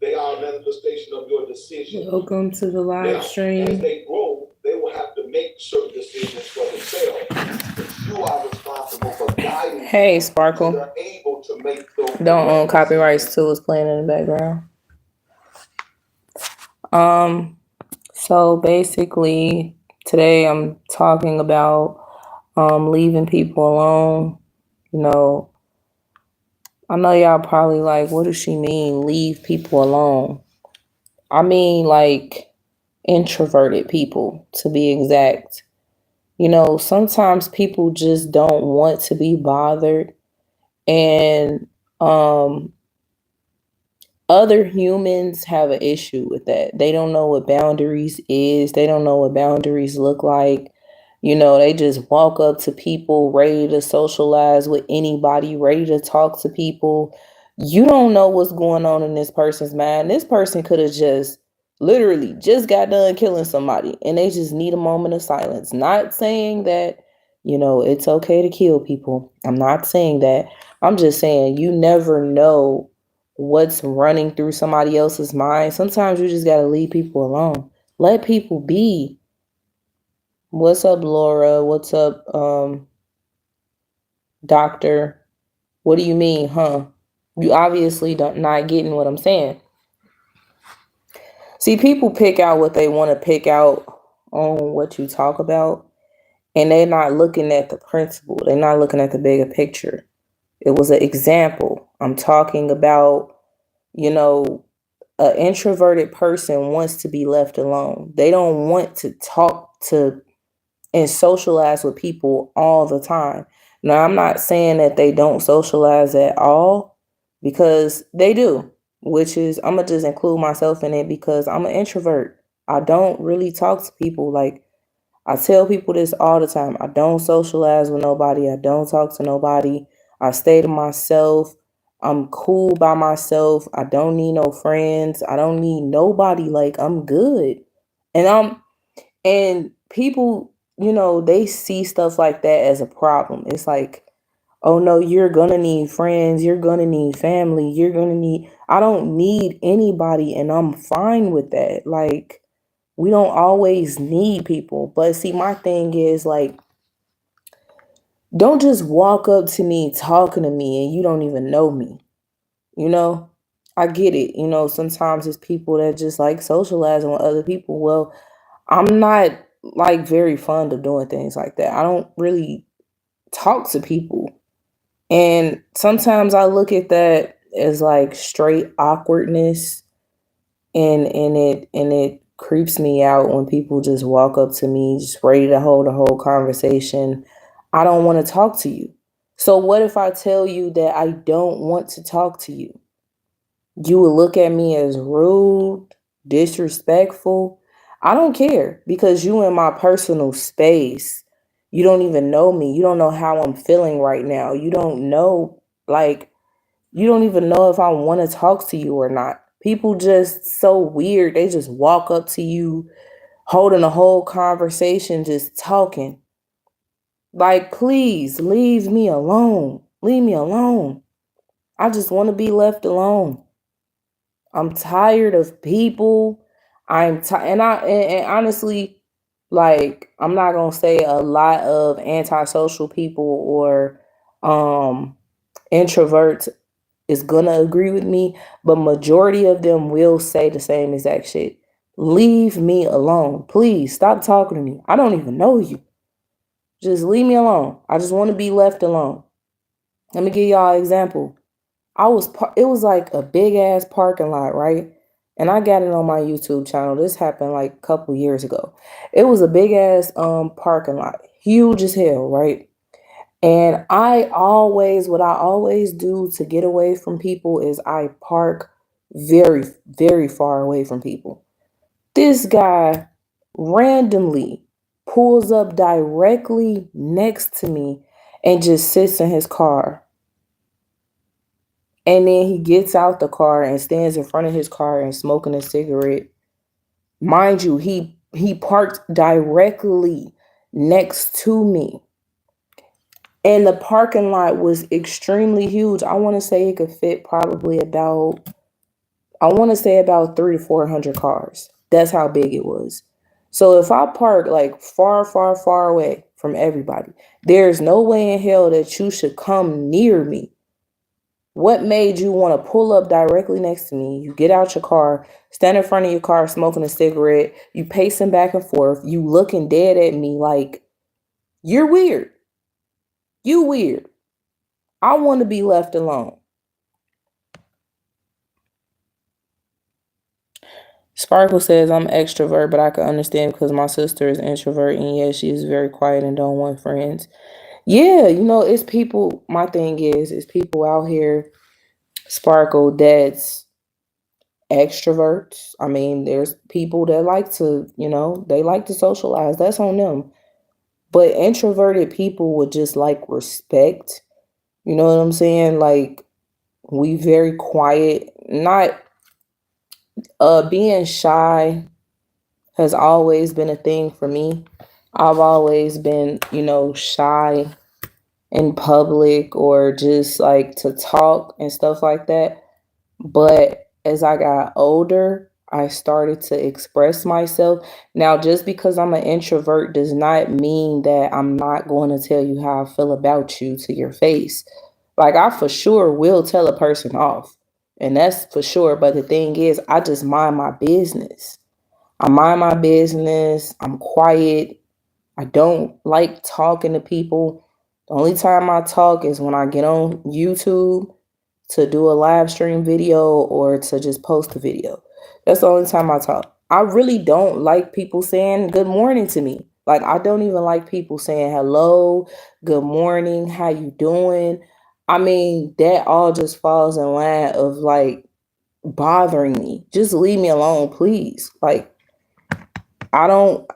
They are a manifestation of your decision. Welcome to the live Now, as stream. they grow, they will have to make certain decisions for themselves. But you are responsible for guiding Hey, them so Sparkle. they're able to make those Don't own correct copyrights decisions. too. Is playing in the background. So basically, today I'm talking about leaving people alone. You know, I know y'all probably like, what does she mean, leave people alone? I mean, like, introverted people, to be exact. You know, sometimes people just don't want to be bothered, and other humans have an issue with that. They don't know what boundaries is. They don't know what boundaries look like. You know, they just walk up to people ready to socialize with anybody, ready to talk to people. You don't know what's going on in this person's mind. This person could have just literally just got done killing somebody and they just need a moment of silence. Not saying that, you know, it's okay to kill people. I'm not saying that. I'm just saying you never know what's running through somebody else's mind. Sometimes you just got to leave people alone. Let people be. What's up, Laura? What's up, Doctor? What do you mean, huh? You obviously not getting what I'm saying. See, people pick out what they want to pick out on what you talk about, and they're not looking at the principle. They're not looking at the bigger picture. It was an example. I'm talking about, you know, an introverted person wants to be left alone. They don't want to talk to and socialize with people all the time. Now, I'm not saying that they don't socialize at all, because they do, which is, I'm going to just include myself in it because I'm an introvert. I don't really talk to people. Like, I tell people this all the time. I don't socialize with nobody. I don't talk to nobody. I stay to myself. I'm cool by myself. I don't need no friends. I don't need nobody. Like, I'm good. And people, you know, they see stuff like that as a problem. It's like, oh no, you're gonna need friends, you're gonna need family, I don't need anybody, and I'm fine with that. Like, we don't always need people. But see, my thing is, like, don't just walk up to me talking to me and you don't even know me. You know, I get it. You know, sometimes it's people that just like socializing with other people. Well, I'm not like very fond of doing things like that. I don't really talk to people. And sometimes I look at that as like straight awkwardness, and it creeps me out when people just walk up to me just ready to hold a whole conversation. I don't want to talk to you. So what if I tell you that I don't want to talk to you? You would look at me as rude, disrespectful. I don't care, because you in my personal space. You don't even know me. You don't know how I'm feeling right now. You don't know, like, you don't even know if I want to talk to you or not. People just so weird. They just walk up to you holding a whole conversation, just talking. Like, please leave me alone. Leave me alone. I just want to be left alone. I'm tired of people. And honestly, like, I'm not gonna say a lot of antisocial people or introverts is gonna agree with me, but majority of them will say the same exact shit. Leave me alone. Please stop talking to me. I don't even know you. Just leave me alone. I just want to be left alone. Let me give y'all an example. It was like a big ass parking lot, right? And I got it on my YouTube channel. This happened like a couple years ago. It was a big ass parking lot, huge as hell, right? And what I always do to get away from people is I park very, very far away from people. This guy randomly pulls up directly next to me and just sits in his car. And then he gets out the car and stands in front of his car and smoking a cigarette. Mind you, he parked directly next to me. And the parking lot was extremely huge. I want to say it could fit probably about I want to say about 300 to 400 cars. That's how big it was. So if I park like far, far, far away from everybody, there's no way in hell that you should come near me. What made you want to pull up directly next to me? You get out your car, stand in front of your car smoking a cigarette, you pacing back and forth, you looking dead at me like you're weird. You weird. I want to be left alone. Sparkle says I'm extrovert, but I can understand because my sister is introvert and yes, she is very quiet and don't want friends. Yeah, it's people. My thing is people out here, Sparkle, that's extroverts. I mean, there's people that like to, they like to socialize. That's on them. But introverted people would just like respect. You know what I'm saying? Like we very quiet, not being shy has always been a thing for me. I've always been, shy in public or just like to talk and stuff like that. But as I got older, I started to express myself. Now, just because I'm an introvert does not mean that I'm not going to tell you how I feel about you to your face. Like, I for sure will tell a person off, and that's for sure. But the thing is, I just mind my business. I mind my business. I'm quiet. I don't like talking to people. The only time I talk is when I get on YouTube to do a live stream video or to just post a video. That's the only time I talk. I really don't like people saying good morning to me. Like I don't even like people saying hello, good morning, how you doing? I mean, that all just falls in line of like bothering me. Just leave me alone, please. Like I don't.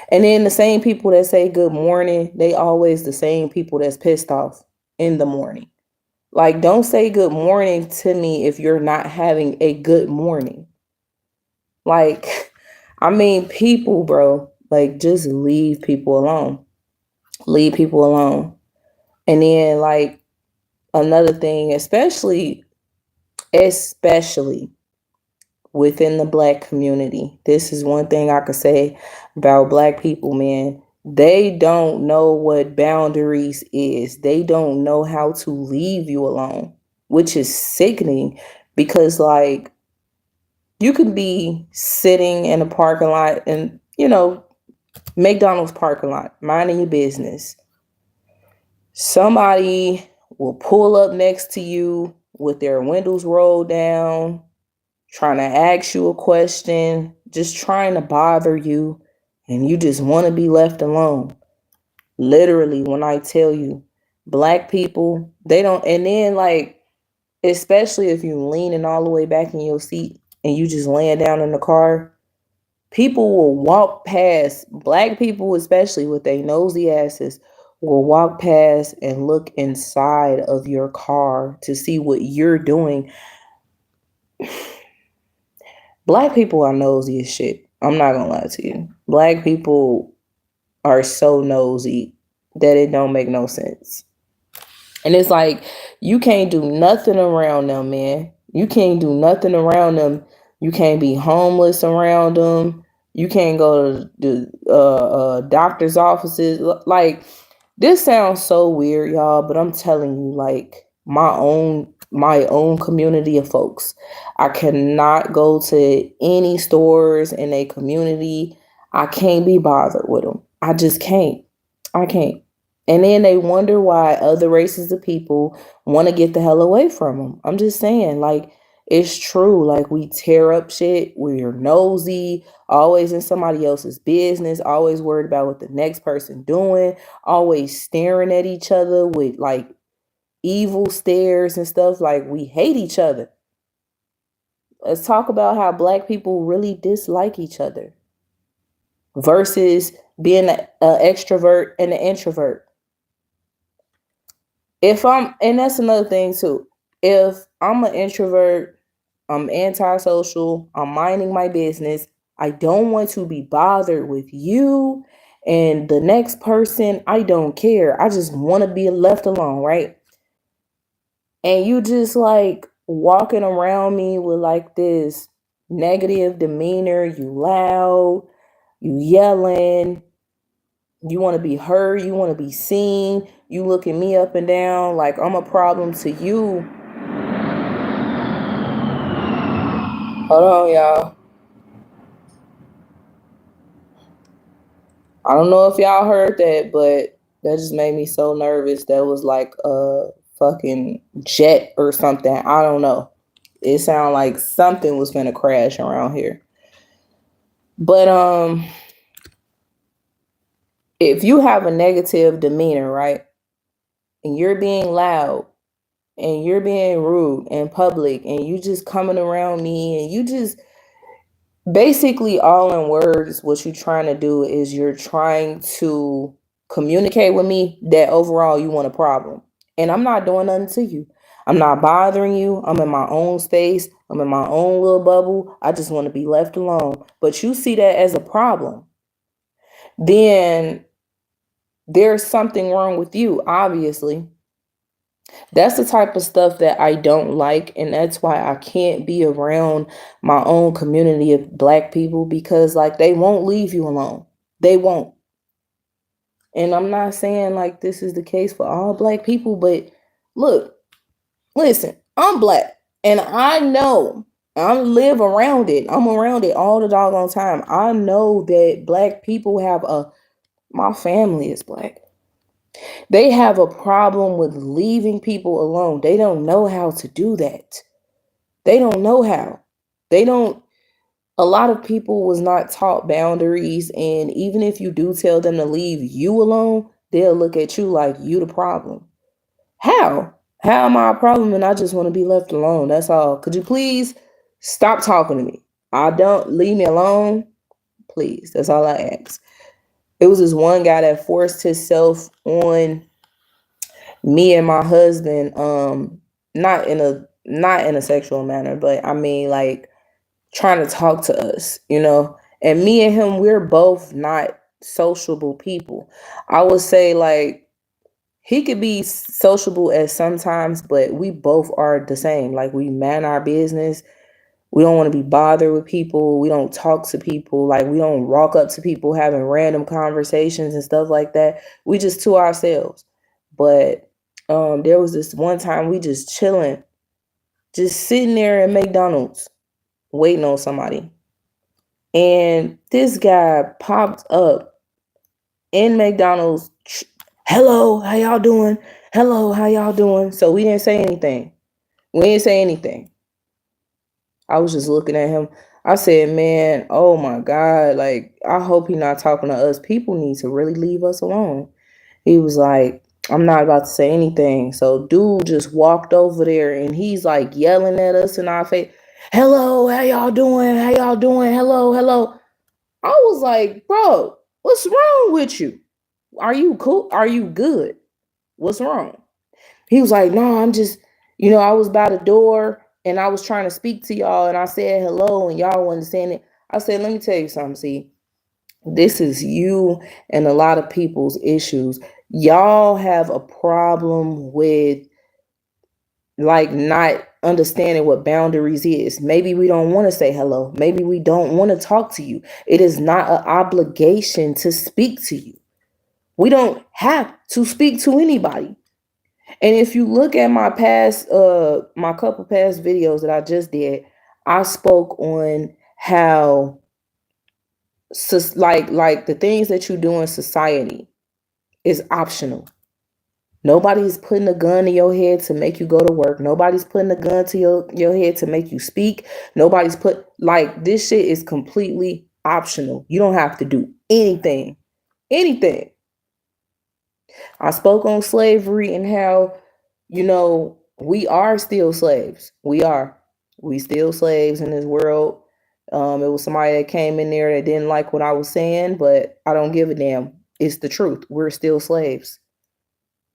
And then the same people that say good morning, they always the same people that's pissed off in the morning. Like, don't say good morning to me if you're not having a good morning. Like, I mean, people, bro, like, just leave people alone. Leave people alone. And then, like, another thing, especially within the Black community, this is one thing I could say about Black people, man. They don't know what boundaries is. They don't know how to leave you alone, which is sickening because like you can be sitting in a parking lot and, McDonald's parking lot, minding your business. Somebody will pull up next to you with their windows rolled down, trying to ask you a question, just trying to bother you, and you just want to be left alone. Literally, when I tell you, Black people, they don't, and then like, especially if you leaning all the way back in your seat and you just laying down in the car, people will walk past, Black people especially with their nosy asses, will walk past and look inside of your car to see what you're doing. Black people are nosy as shit. I'm not gonna lie to you. Black people are so nosy that it don't make no sense. And it's like you can't do nothing around them, man. You can't do nothing around them. You can't be homeless around them. You can't go to the doctor's offices. Like this sounds so weird, y'all, but I'm telling you, like my own community of folks. I cannot go to any stores in a community. I can't be bothered with them. I just can't. I can't. And then they wonder why other races of people want to get the hell away from them. I'm just saying, like, it's true. Like, we tear up shit. We're nosy, always in somebody else's business, always worried about what the next person doing, always staring at each other with, like, evil stares and stuff. Like, we hate each other. Let's talk about how Black people really dislike each other versus being an extrovert and an introvert. And that's another thing too. If I'm an introvert, I'm antisocial, I'm minding my business, I don't want to be bothered with you and the next person, I don't care. I just want to be left alone, right? And you just like walking around me with like this negative demeanor, you loud, you yelling, you want to be heard, you want to be seen, you looking me up and down like I'm a problem to you. Hold on, y'all. I don't know if y'all heard that, but that just made me so nervous. That was like a fucking jet or something. I don't know. It sounded like something was gonna crash around here. But if you have a negative demeanor, right, and you're being loud and you're being rude in public and you just coming around me and you just basically all in words, what you're trying to do is you're trying to communicate with me that overall you want a problem. And I'm not doing nothing to you. I'm not bothering you. I'm in my own space. I'm in my own little bubble. I just want to be left alone. But you see that as a problem. Then there's something wrong with you, obviously. That's the type of stuff that I don't like. And that's why I can't be around my own community of Black people because, like, they won't leave you alone. They won't. And I'm not saying like this is the case for all Black people, but look, listen, I'm Black and I know I live around it. I'm around it all the doggone time. I know that Black people have my family is Black. They have a problem with leaving people alone. They don't know how to do that. They don't know how. They don't. A lot of people was not taught boundaries, and even if you do tell them to leave you alone, they'll look at you like you the problem. How? How am I a problem and I just want to be left alone? That's all. Could you please stop talking to me? I don't leave me alone, please. That's all I ask. It was this one guy that forced himself on me and my husband, not in a sexual manner, but I mean like trying to talk to us, you know. And me and him, we're both not sociable people. I would say like he could be sociable at sometimes, but we both are the same. Like we man our business. We don't want to be bothered with people. We don't talk to people. Like we don't walk up to people having random conversations and stuff like that. We just to ourselves. But there was this one time we just chilling, just sitting there at McDonald's waiting on somebody. And this guy popped up in McDonald's. Hello, how y'all doing? Hello, how y'all doing? So we didn't say anything. We didn't say anything. I was just looking at him. I said, man, oh my God, like, I hope he's not talking to us. People need to really leave us alone. He was like, I'm not about to say anything. So dude just walked over there and he's like yelling at us in our face. Hello, how y'all doing? How y'all doing? Hello, hello. I was like, bro, what's wrong with you? Are you cool? Are you good? What's wrong? He was like, no, I'm just, I was by the door and I was trying to speak to y'all and I said hello and y'all wasn't saying it. I said, let me tell you something. See, this is you and a lot of people's issues. Y'all have a problem with like not understanding what boundaries is. Maybe we don't want to say hello. Maybe we don't want to talk to you. It is not an obligation to speak to you. We don't have to speak to anybody. And if you look at my couple past videos that I just did, I spoke on how like the things that you do in society is optional. Nobody's putting a gun to your head to make you go to work. Nobody's putting a gun to your head to make you speak. Nobody's like this shit is completely optional. You don't have to do anything. Anything. I spoke on slavery and how, we are still slaves. We are. We still slaves in this world. It was somebody that came in there that didn't like what I was saying, but I don't give a damn. It's the truth. We're still slaves.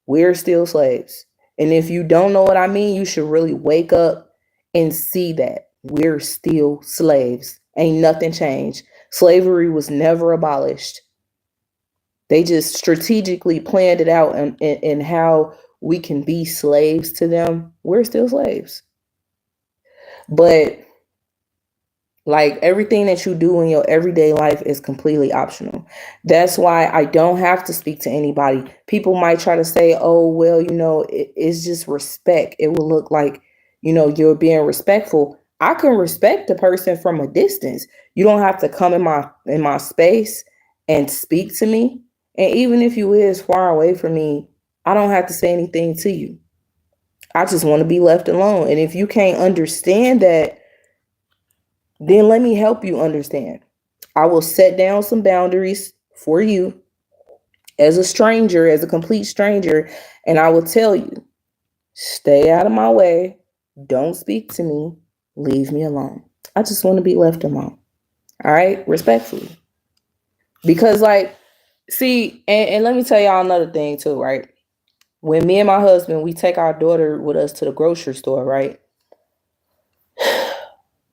We're still slaves. And if you don't know what I mean, you should really wake up and see that we're still slaves. Ain't nothing changed. Slavery was never abolished. They just strategically planned it out and how we can be slaves to them. We're still slaves. But like everything that you do in your everyday life is completely optional. That's why I don't have to speak to anybody. People might try to say, oh, well, it's just respect. It will look like, you're being respectful. I can respect the person from a distance. You don't have to come in my space and speak to me. And even if you is far away from me, I don't have to say anything to you. I just want to be left alone. And if you can't understand that, then let me help you understand. I will set down some boundaries for you as a stranger, as a complete stranger, and I will tell you, stay out of my way, don't speak to me, leave me alone. I just want to be left alone. All right, respectfully. Because, like, see, and let me tell y'all another thing too, right? When me and my husband, we take our daughter with us to the grocery store, right?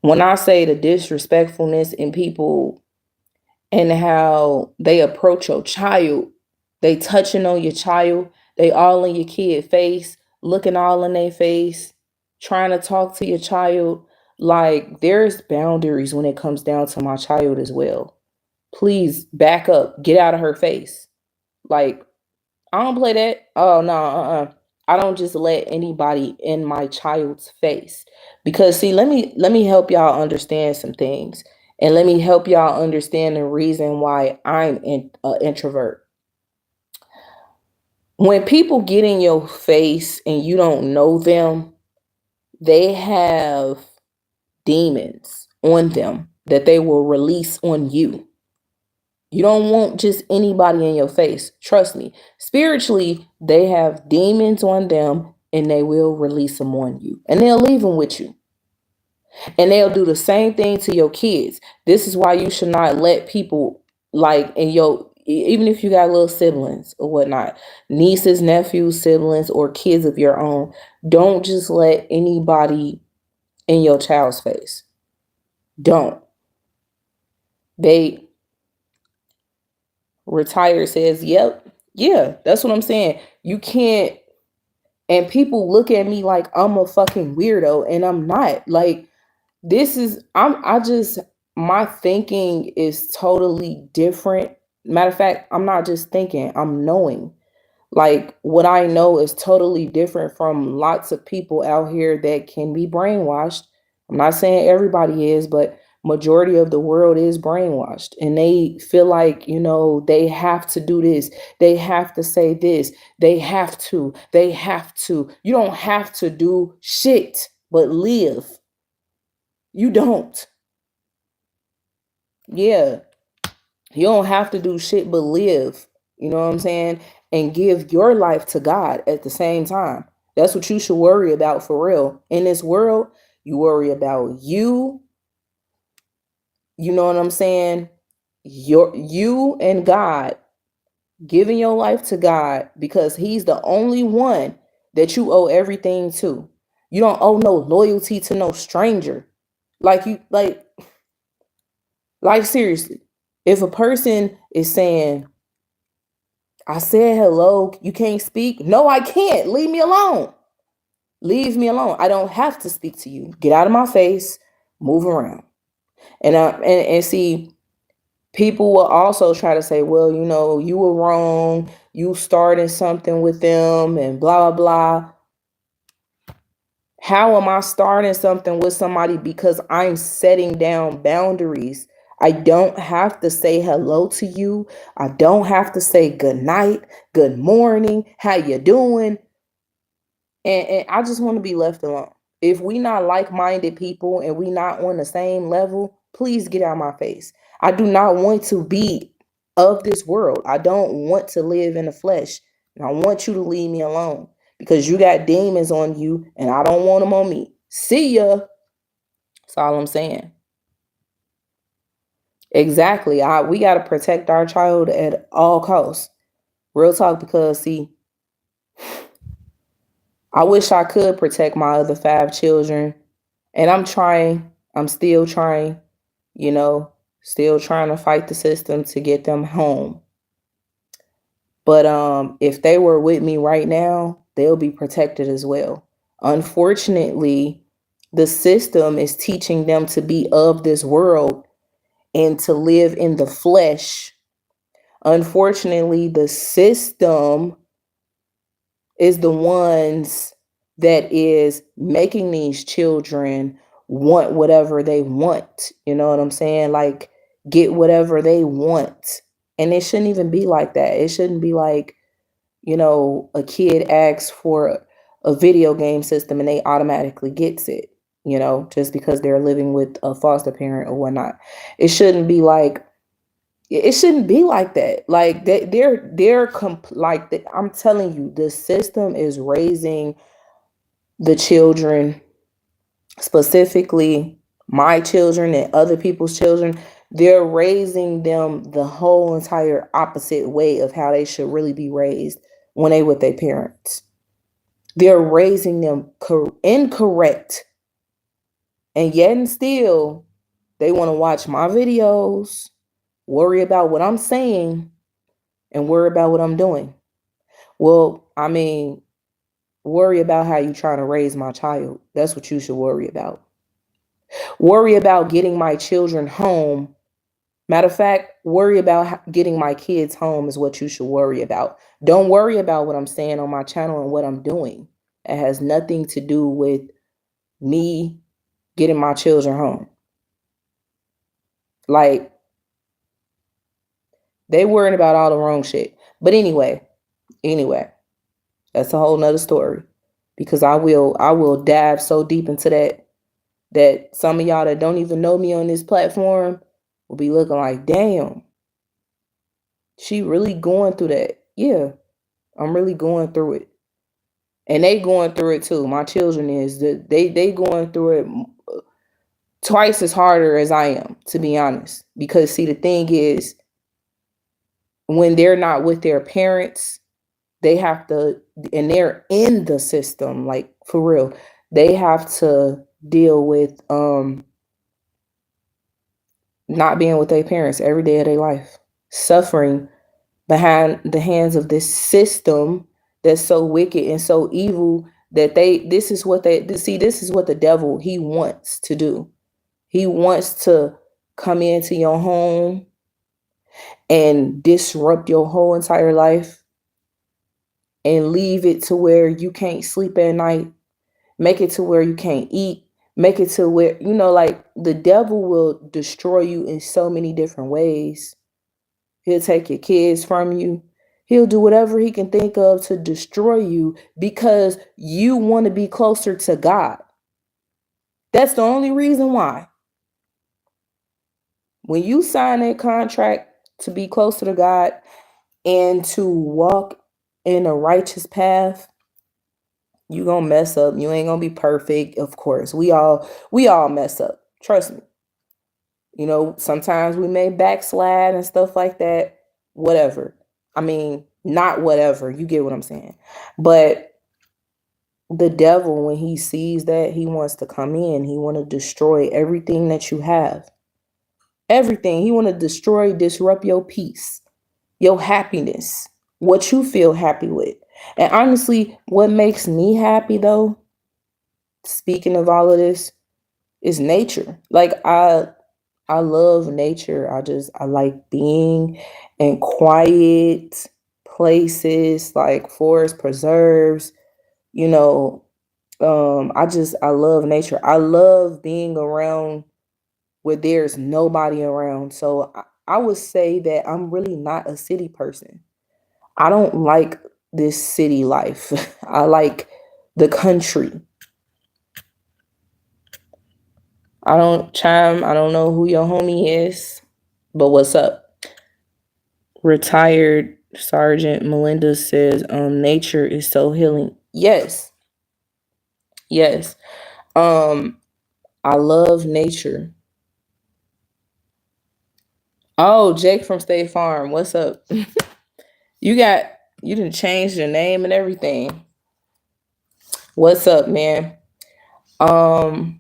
When I say the disrespectfulness in people and how they approach your child, they touching on your child, they all in your kid face, looking all in their face, trying to talk to your child. Like, there's boundaries when it comes down to my child as well. Please back up, get out of her face. Like, I don't play that. Oh no, I don't just let anybody in my child's face. Because see, let me help y'all understand some things. And let me help y'all understand the reason why I'm an introvert. When people get in your face and you don't know them, they have demons on them that they will release on you. You don't want just anybody in your face. Trust me. Spiritually, they have demons on them and they will release them on you. And they'll leave them with you. And they'll do the same thing to your kids. This is why you should not let people, like, in your, even if you got little siblings or whatnot, nieces, nephews, siblings, or kids of your own, don't just let anybody in your child's face. Don't. They Retired says, yep. Yeah, that's what I'm saying. You can't, and people look at me like I'm a fucking weirdo, and I'm not. Like, I just, my thinking is totally different. Matter of fact, I'm not just thinking, I'm knowing. Like, what I know is totally different from lots of people out here that can be brainwashed. I'm not saying everybody is, but majority of the world is brainwashed, and they feel like, they have to do this, they have to say this, they have to. You don't have to do shit but live. You don't. Yeah, you don't have to do shit but live. You know what I'm saying? And give your life to God at the same time. That's what you should worry about for real. In this world, you worry about you. You know what I'm saying? You and God, giving your life to God, because he's the only one that you owe everything to. You don't owe no loyalty to no stranger. Like, seriously. If a person is saying, I said hello, you can't speak? No, I can't. Leave me alone. Leave me alone. I don't have to speak to you. Get out of my face. Move around. And see, people will also try to say, well, you were wrong. You started something with them and blah, blah, blah. How am I starting something with somebody? Because I'm setting down boundaries. I don't have to say hello to you. I don't have to say good night, good morning, how you doing? And I just want to be left alone. If we not like-minded people and we not on the same level, please get out of my face. I do not want to be of this world. I don't want to live in the flesh. And I want you to leave me alone because you got demons on you and I don't want them on me. See ya. That's all I'm saying. Exactly. We got to protect our child at all costs. Real talk, because see, I wish I could protect my other 5 children. And I'm trying. I'm still trying, still trying to fight the system to get them home. But if they were with me right now, they'll be protected as well. Unfortunately, The system is teaching them to be of this world and to live in the flesh. Unfortunately, the system is the ones that is making these children want whatever they want. You know what I'm saying? Like, get whatever they want. And it shouldn't even be like that. It shouldn't be like, a kid asks for a video game system and they automatically gets it, just because they're living with a foster parent or whatnot. It shouldn't be like it shouldn't be like that. Like I'm telling you, the system is raising the children, specifically my children and other people's children. They're raising them the whole entire opposite way of how they should really be raised when they with their parents. They're raising them incorrect. And yet and still, they want to watch my videos, worry about what I'm saying, and worry about what I'm doing. Well, I mean, worry about how you trying to raise my child. That's what you should worry about. Worry about getting my children home. Matter of fact, worry about getting my kids home is what you should worry about. Don't worry about what I'm saying on my channel and what I'm doing. It has nothing to do with me getting my children home. Like, they worrying about all the wrong shit. But anyway, that's a whole nother story. Because I will dive so deep into that some of y'all that don't even know me on this platform will be looking like, damn, she really going through that. Yeah, I'm really going through it. And they going through it too. My children is. They going through it twice as harder as I am, to be honest. Because see, the thing is, when they're not with their parents, they have to, and they're in the system, like for real, they have to deal with not being with their parents every day of their life, suffering behind the hands of this system that's so wicked and so evil that this is what the devil, he wants to do. He wants to come into your home and disrupt your whole entire life and leave it to where you can't sleep at night, make it to where you can't eat, make it to where, like, the devil will destroy you in so many different ways. He'll take your kids from you. He'll do whatever he can think of to destroy you because you want to be closer to God. That's the only reason why. When you sign that contract to be closer to God and to walk in a righteous path, you gonna mess up. You ain't gonna be perfect, of course. We all mess up. Trust me. Sometimes we may backslide and stuff like that. Whatever. I mean, not whatever. You get what I'm saying. But the devil, when he sees that, he wants to come in. He want to destroy everything that you have. Everything. He want to destroy, disrupt your peace, your happiness, what you feel happy with. And honestly, what makes me happy, though, speaking of all of this, is nature. Like, I love nature. I like being in quiet places, like forest preserves. I love nature. I love being around where there's nobody around. So I would say that I'm really not a city person. I don't like this city life. I like the country. I don't know who your homie is, but what's up? Retired Sergeant Melinda says, nature is so healing. Yes. I love nature. Oh, Jake from State Farm, what's up? You didn't change your name and everything. What's up, man? I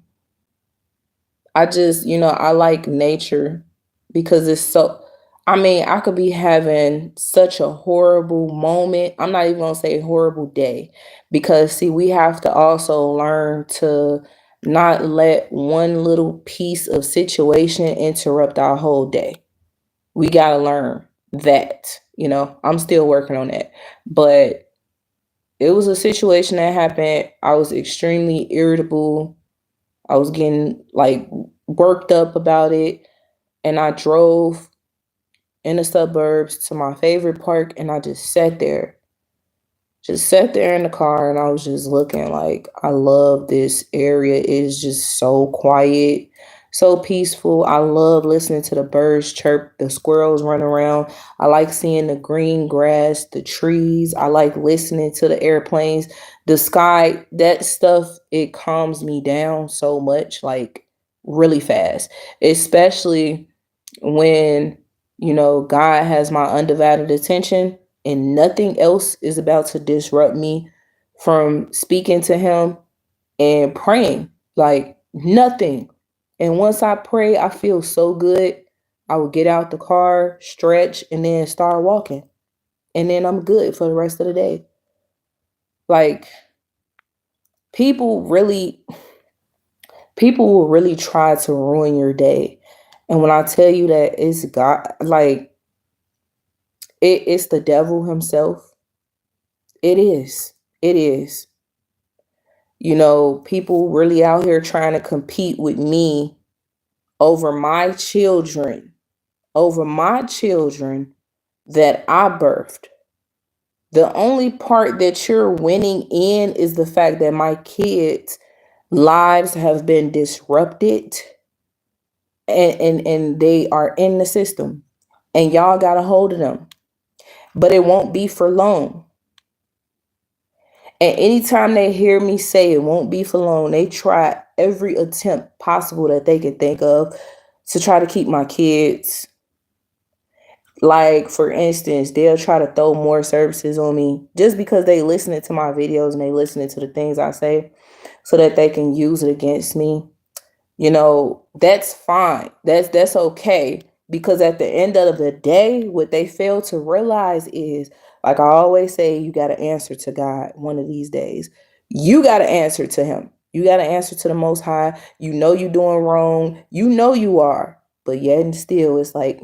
just, I like nature because it's so, I could be having such a horrible moment. I'm not even going to say horrible day because, see, we have to also learn to not let one little piece of situation interrupt our whole day. We got to learn that, I'm still working on that. But it was a situation that happened. I was extremely irritable. I was getting like worked up about it. And I drove in the suburbs to my favorite park and I just sat there. Just sat there in the car and I was just looking like I love this area. It is just so quiet, so peaceful. I love listening to the birds chirp, the squirrels run around. I like seeing the green grass, the trees. I like listening to the airplanes, the sky. That stuff, it calms me down so much, like really fast, especially when God has my undivided attention and nothing else is about to disrupt me from speaking to him and praying, like nothing. And once I pray, I feel so good. I will get out the car, stretch, and then start walking, and then I'm good for the rest of the day. Like, people really people will really try to ruin your day, and when I tell you that it's God, like, it's the devil himself. It is. It is. People really out here trying to compete with me over my children, that I birthed. The only part that you're winning in is the fact that my kids' lives have been disrupted, and they are in the system. And y'all got a hold of them. But it won't be for long. And anytime they hear me say it won't be for long, they try every attempt possible that they can think of to try to keep my kids. Like, for instance, they'll try to throw more services on me just because they listening to my videos and they listening to the things I say so that they can use it against me. That's fine. That's okay. Because at the end of the day, what they fail to realize is, like I always say, you got to answer to God one of these days. You got to answer to him. You got to answer to the Most High. You're doing wrong. You are. But yet and still, it's like,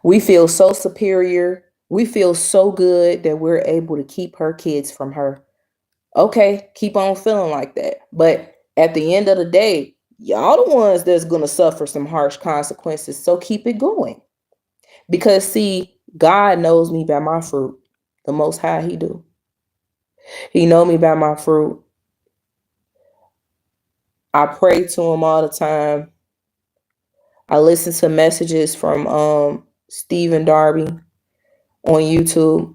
we feel so superior. We feel so good that we're able to keep her kids from her. Okay, keep on feeling like that. But at the end of the day, y'all the ones that's going to suffer some harsh consequences. So keep it going. Because see, God knows me by my fruit. The Most High, he do. He know me by my fruit. I pray to him all the time. I listen to messages from Stephen Darby on YouTube.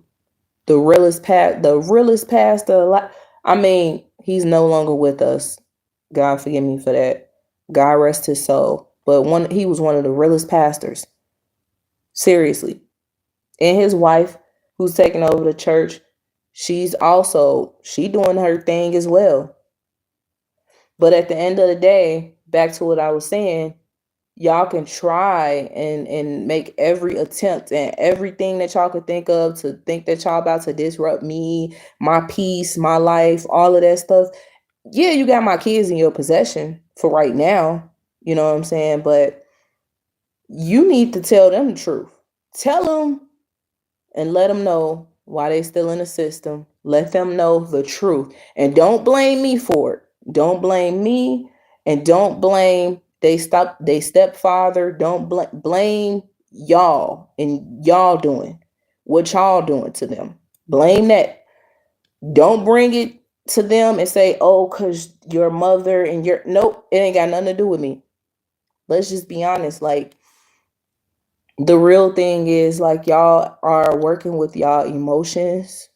The realest pastor. I mean, he's no longer with us. God forgive me for that. God rest his soul. But he was one of the realest pastors. Seriously. And his wife, who's taking over the church, she doing her thing as well. But at the end of the day, back to what I was saying, y'all can try and make every attempt and everything that y'all could think of to think that y'all about to disrupt me, my peace, my life, all of that stuff. Yeah, you got my kids in your possession for right now. You know what I'm saying? But you need to tell them the truth. Tell them and let them know why they still in the system. Let them know the truth. And don't blame me for it. Don't blame me, and don't blame they stepfather. Don't blame y'all and y'all doing what y'all doing to them. Blame that. Don't bring it to them and say, oh, because your mother and your nope, it ain't got nothing to do with me. Let's just be honest. Like, the real thing is, like, y'all are working with y'all emotions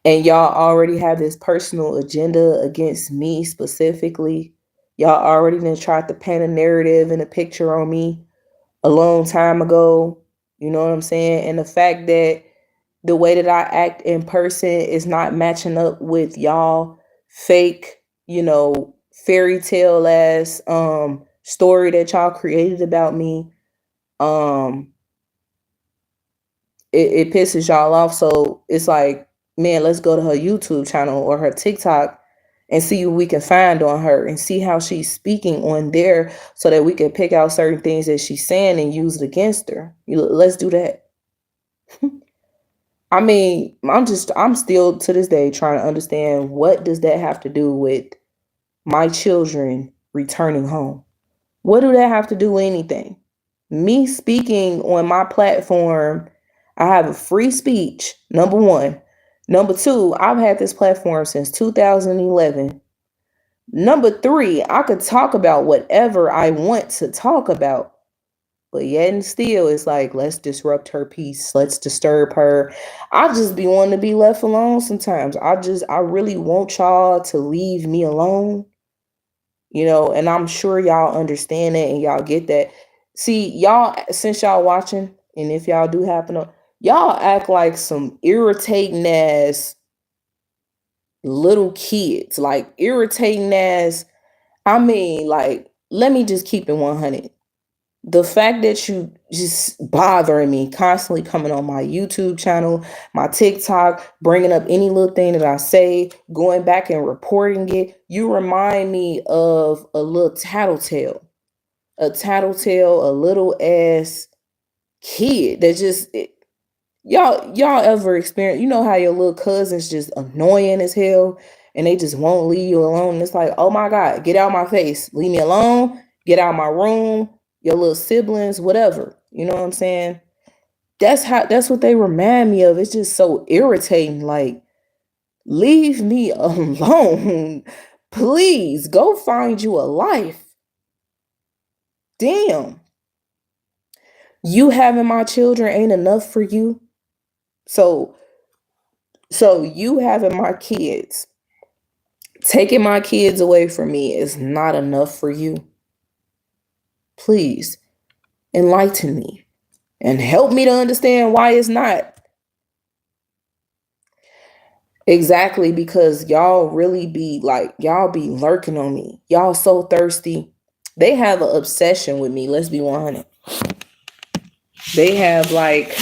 and y'all already have this personal agenda against me specifically. Y'all already done tried to paint a narrative and a picture on me a long time ago. You know what I'm saying? And the fact that the way that I act in person is not matching up with y'all fake, fairy tale ass story that y'all created about me. It pisses y'all off. So it's like, man, let's go to her YouTube channel or her TikTok and see what we can find on her and see how she's speaking on there so that we can pick out certain things that she's saying and use it against her. Let's do that. I mean, I'm still to this day trying to understand, what does that have to do with my children returning home? What do that have to do with anything? Me speaking on my platform, I have a free speech, number one. Number two, I've had this platform since 2011. Number three, I could talk about whatever I want to talk about. But yet and still, it's like, let's disrupt her peace. Let's disturb her. I just be wanting to be left alone sometimes. I really want y'all to leave me alone. And I'm sure y'all understand that and y'all get that. See, y'all, since y'all watching, and if y'all do happen to, y'all act like some irritating ass little kids, like irritating ass. I mean, like, let me just keep it 100. The fact that you just bothering me, constantly coming on my YouTube channel, my TikTok, bringing up any little thing that I say, going back and reporting it, you remind me of a little tattletale, a little ass kid that just y'all ever experience, how your little cousin's just annoying as hell and they just won't leave you alone. It's like, oh my God, get out my face, leave me alone, get out my room, your little siblings, whatever. You know what I'm saying? That's what they remind me of. It's just so irritating. Like, leave me alone. Please go find you a life. Damn. You having my children ain't enough for you. So you having my kids, taking my kids away from me is not enough for you. Please enlighten me and help me to understand why it's not. Exactly, because y'all really be like, y'all be lurking on me. Y'all so thirsty. They have an obsession with me. Let's be 100. They have like,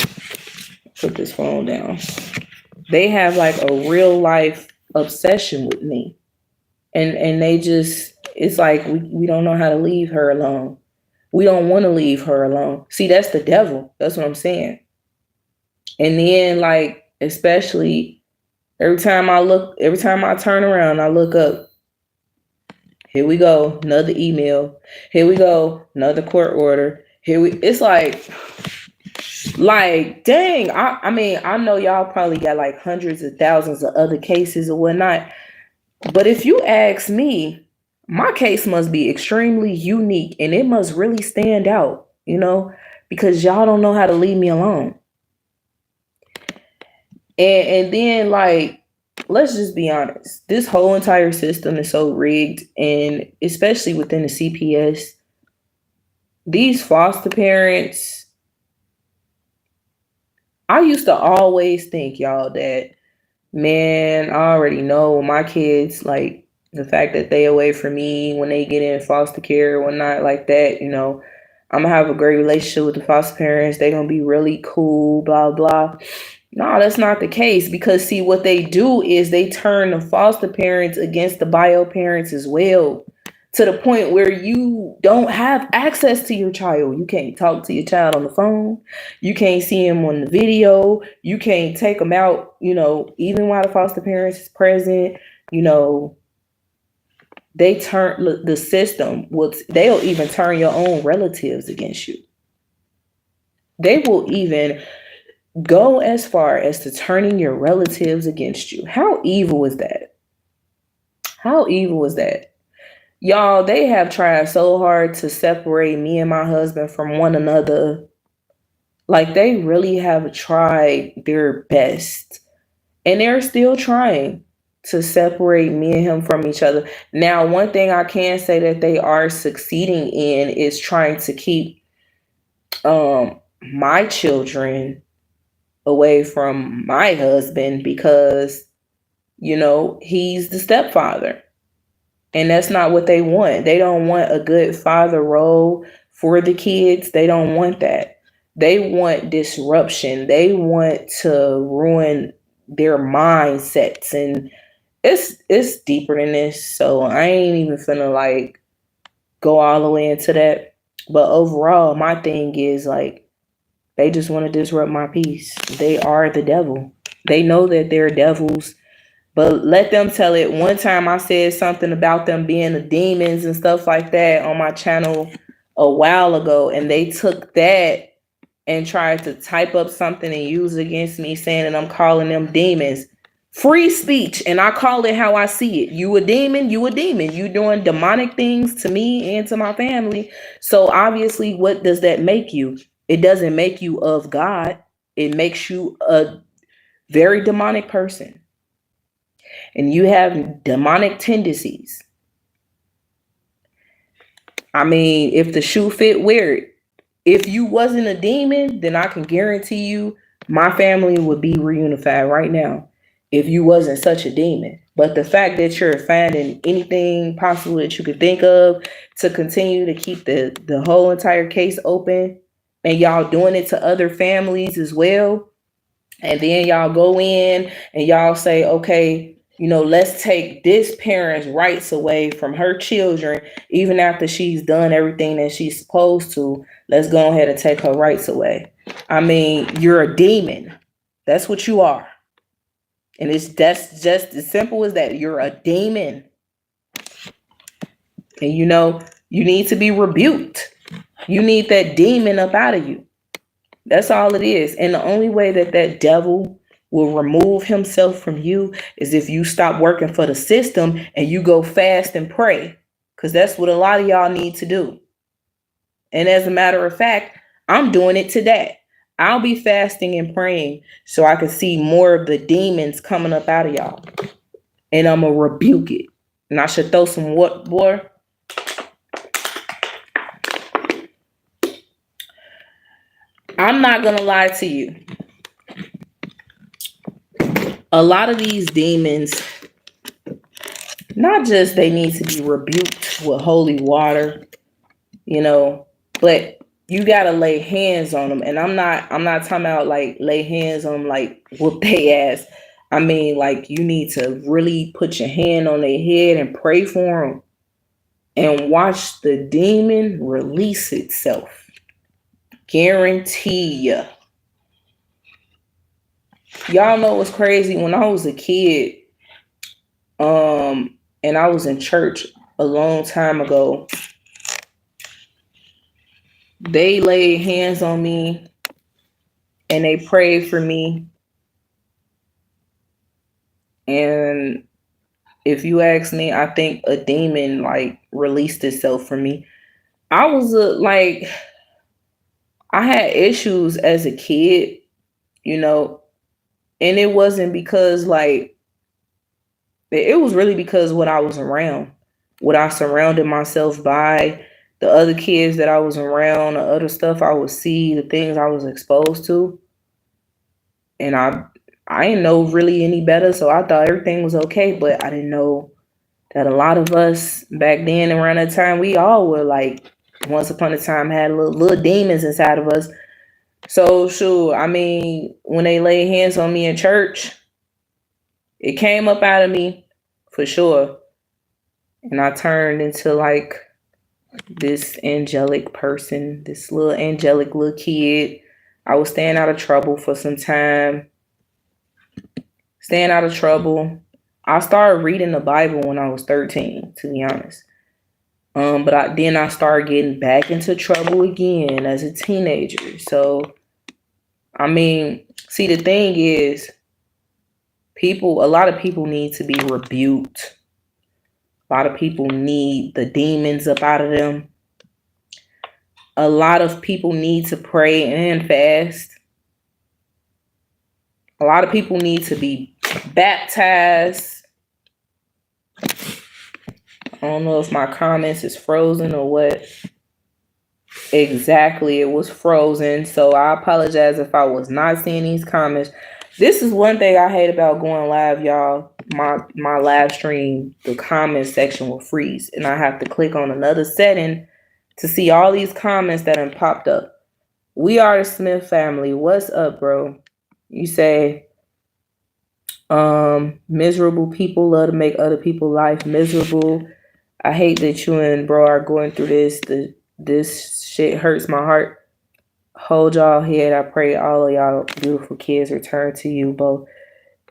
put this phone down. They have like a real life obsession with me. And they just, it's like, we don't know how to leave her alone. We don't want to leave her alone. See, that's the devil. That's what I'm saying. And then, like, especially every time I turn around, I look up. Here we go, another email. Here we go, another court order. It's like, dang. I mean, I know y'all probably got like hundreds of thousands of other cases or whatnot. But if you ask me, my case must be extremely unique and it must really stand out, because y'all don't know how to leave me alone. And then, like, let's just be honest. This whole entire system is so rigged, and especially within the CPS, these foster parents, I used to always think, y'all, that, man, I already know my kids, like, the fact that they away from me when they get in foster care or whatnot like that, I'm gonna have a great relationship with the foster parents. They're gonna be really cool, blah, blah. No, that's not the case, because see, what they do is they turn the foster parents against the bio parents as well, to the point where you don't have access to your child. You can't talk to your child on the phone. You can't see him on the video. You can't take them out, even while the foster parents is present. They turn the system. They'll even turn your own relatives against you. They will even go as far as to turning your relatives against you. How evil is that? How evil is that? Y'all, they have tried so hard to separate me and my husband from one another. Like, they really have tried their best. And they're still trying to separate me and him from each other. Now, one thing I can say that they are succeeding in is trying to keep my children away from my husband, because, he's the stepfather. And that's not what they want. They don't want a good father role for the kids. They don't want that. They want disruption. They want to ruin their mindsets and it's deeper than this, so I ain't even finna like go all the way into that. But overall, my thing is like they just want to disrupt my peace. They are the devil. They know that they're devils, but let them tell it. One time I said something about them being the demons and stuff like that on my channel a while ago, and they took that and tried to type up something and use it against me, saying that I'm calling them demons. Free speech, and I call it how I see it. You a demon, you a demon. You doing demonic things to me and to my family. So obviously, what does that make you? It doesn't make you of God. It makes you a very demonic person. And you have demonic tendencies. I mean, if the shoe fit, wear it. If you wasn't a demon, then I can guarantee you my family would be reunified right now if you wasn't such a demon. But the fact that you're finding anything possible that you could think of to continue to keep the whole entire case open, and y'all doing it to other families as well, and then y'all go in and y'all say, okay, let's take this parent's rights away from her children, even after she's done everything that she's supposed to. Let's go ahead and take her rights away. I mean, you're a demon. That's what you are. And that's just as simple as that. You're a demon. And you need to be rebuked. You need that demon up out of you. That's all it is. And the only way that devil will remove himself from you is if you stop working for the system and you go fast and pray. Because that's what a lot of y'all need to do. And as a matter of fact, I'm doing it today. I'll be fasting and praying so I can see more of the demons coming up out of y'all. And I'm going to rebuke it. And I should throw some what, boy? I'm not going to lie to you. A lot of these demons, not just they need to be rebuked with holy water, but you got to lay hands on them. And I'm not talking about like lay hands on them, like whoop their ass. I mean, like you need to really put your hand on their head and pray for them and watch the demon release itself. Guarantee ya. Y'all know what's crazy? When I was a kid, and I was in church a long time ago, they laid hands on me and they prayed for me. And if you ask me, I think a demon like released itself from me. I was I had issues as a kid, and it wasn't because it was really because what I was around, what I surrounded myself by, the other kids that I was around, the other stuff I would see, the things I was exposed to. And I didn't know really any better, so I thought everything was okay, but I didn't know that a lot of us back then around that time, we all were like, once upon a time had little demons inside of us. So sure, I mean, when they laid hands on me in church, it came up out of me for sure. And I turned into like this angelic person, this little angelic little kid. I was staying out of trouble for some time. Staying out of trouble. I started reading the Bible when I was 13, to be honest. But I started getting back into trouble again as a teenager. So, I mean, see, the thing is, a lot of people need to be rebuked. A lot of people need the demons up out of them. A lot of people need to pray and fast. A lot of people need to be baptized. I don't know if my comments is frozen or what. Exactly, it was frozen. So I apologize if I was not seeing these comments. This is one thing I hate about going live, y'all. My live stream, the comment section will freeze. And I have to click on another setting to see all these comments that have popped up. We are the Smith family. What's up, bro? You say, Miserable people love to make other people's life miserable. I hate that you and bro are going through this. This shit hurts my heart. Hold y'all head. I pray all of y'all beautiful kids return to you both.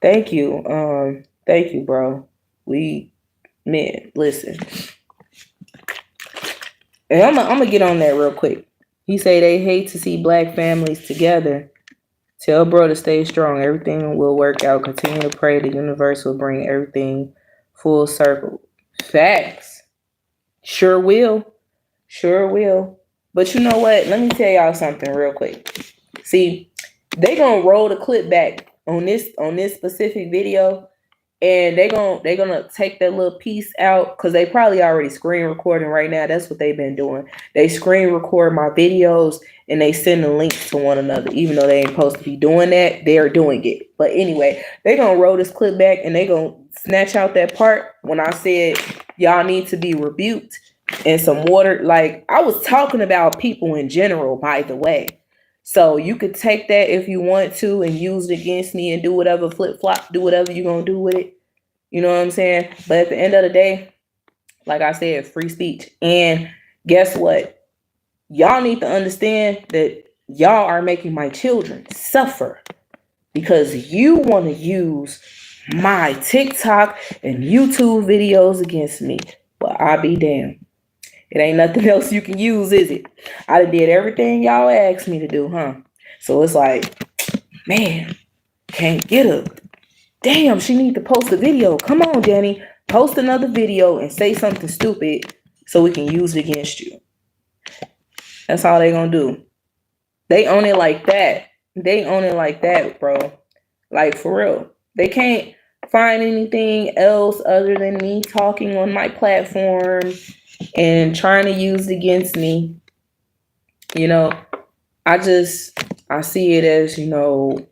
Thank you. Thank you, bro. Man, listen. And I'm gonna get on that real quick. He say they hate to see black families together. Tell bro to stay strong. Everything will work out. Continue to pray. The universe will bring everything full circle. Facts. Sure will. Sure will. But you know what? Let me tell y'all something real quick. See, they gonna roll the clip back on this specific video, and they gonna take that little piece out because they probably already screen recording right now. That's what they've been doing. They screen record my videos and they send the links to one another, even though they ain't supposed to be doing that. They are doing it. But anyway, they gonna roll this clip back and they gonna snatch out that part when I said y'all need to be rebuked and some water. Like, I was talking about people in general, by the way. So you could take that if you want to and use it against me and do whatever, flip flop, do whatever you're gonna do with it. You know what I'm saying? But at the end of the day, like I said, free speech. And guess what? Y'all need to understand that y'all are making my children suffer because you want to use my TikTok and YouTube videos against me. Well, I'll be damned. It ain't nothing else you can use, is it? I did everything y'all asked me to do, huh? So it's like, man, can't get her. Damn, she need to post a video. Come on, Danny. Post another video and say something stupid so we can use it against you. That's all they gonna do. They own it like that. They own it like that, bro. Like, for real. They can't find anything else other than me talking on my platform and trying to use it against me. You know, I see it as, you know,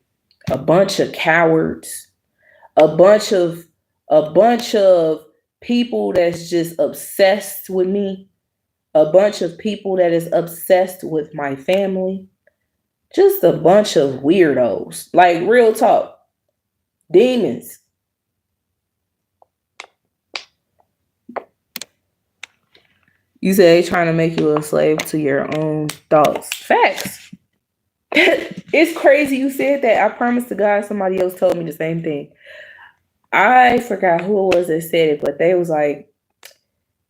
a bunch of cowards, a bunch of people that's just obsessed with me, a bunch of people that is obsessed with my family, just a bunch of weirdos. Like, real talk. Demons. You say they trying to make you a slave to your own thoughts. Facts. It's crazy you said that. I promise to God somebody else told me the same thing. I forgot who it was that said it, but they was like,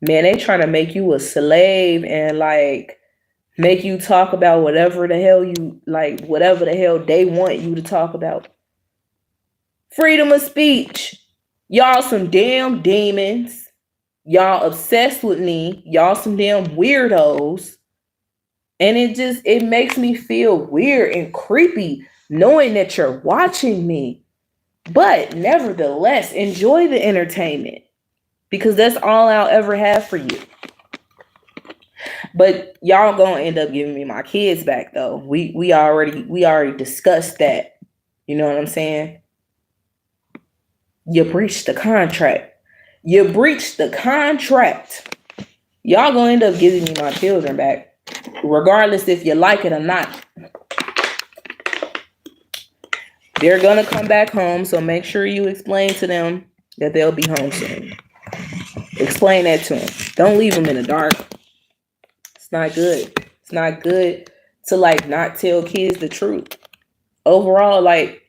man, they trying to make you a slave and like make you talk about whatever the hell you like, whatever the hell they want you to talk about. Freedom of speech. Y'all some damn demons. Y'all obsessed with me. Y'all some damn weirdos. And it makes me feel weird and creepy knowing that you're watching me. But nevertheless, enjoy the entertainment because that's all I'll ever have for you. But y'all gonna end up giving me my kids back though. We already discussed that. You know what I'm saying? You breached the contract. You breached the contract. Y'all gonna end up giving me my children back, regardless if you like it or not. They're gonna come back home, so make sure you explain to them that they'll be home soon. Explain that to them. Don't leave them in the dark. It's not good. It's not good to like not tell kids the truth. Overall, like,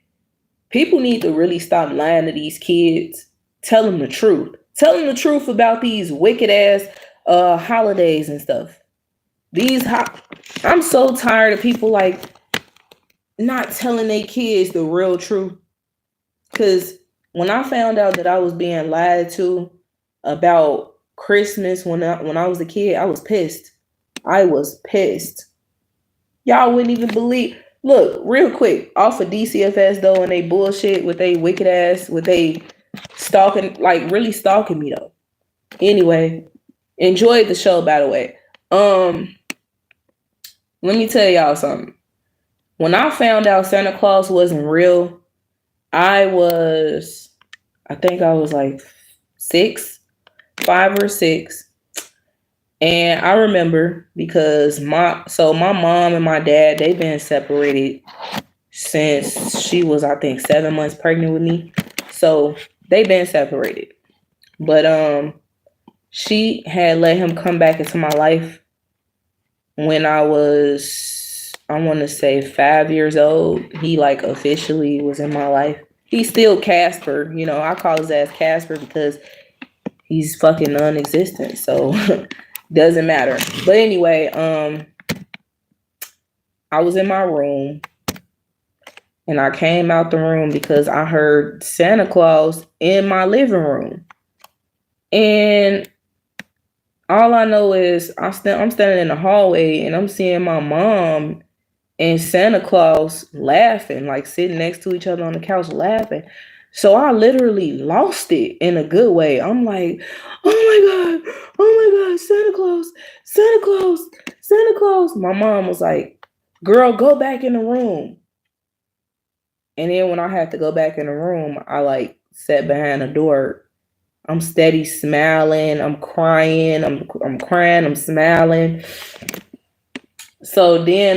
people need to really stop lying to these kids. Tell them the truth. Tell them the truth about these wicked ass holidays and stuff. I'm so tired of people like not telling their kids the real truth. Because when I found out that I was being lied to about Christmas when I was a kid, I was pissed. I was pissed. Y'all wouldn't even believe. Look, real quick, off of DCFS though, and they bullshit with they wicked ass, with they stalking, like really stalking me though. Anyway, enjoyed the show, by the way. Let me tell y'all something. When I found out Santa Claus wasn't real, I think I was like 5 or 6. And I remember because my mom and my dad, they've been separated since she was, I think, 7 months pregnant with me. So they been separated. But she had let him come back into my life when I was, I want to say 5 years old. He like officially was in my life. He's still Casper, you know. I call his ass Casper because he's fucking non-existent. So doesn't matter. But anyway, I was in my room and I came out the room because I heard Santa Claus in my living room. And all I know is I'm standing in the hallway and I'm seeing my mom and Santa Claus laughing, like sitting next to each other on the couch laughing. So I literally lost it in a good way. I'm like, oh my God, Santa Claus, Santa Claus, Santa Claus. My mom was like, girl, go back in the room. And then when I had to go back in the room, I like sat behind the door. I'm steady smiling. I'm crying. I'm crying. I'm smiling. So then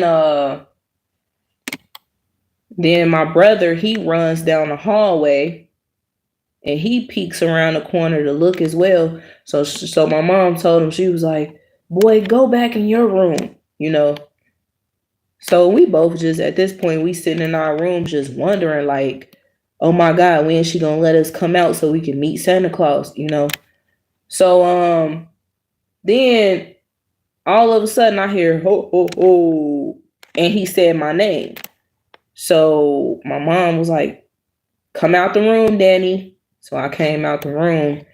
my brother, he runs down the hallway and he peeks around the corner to look as well. So my mom told him, she was like, boy, go back in your room, you know. So we both just, at this point, we sitting in our room just wondering like, oh my God, when is she gonna let us come out so we can meet Santa Claus, you know? So then all of a sudden I hear ho ho ho, and he said my name. So my mom was like, come out the room, Danny. So I came out the room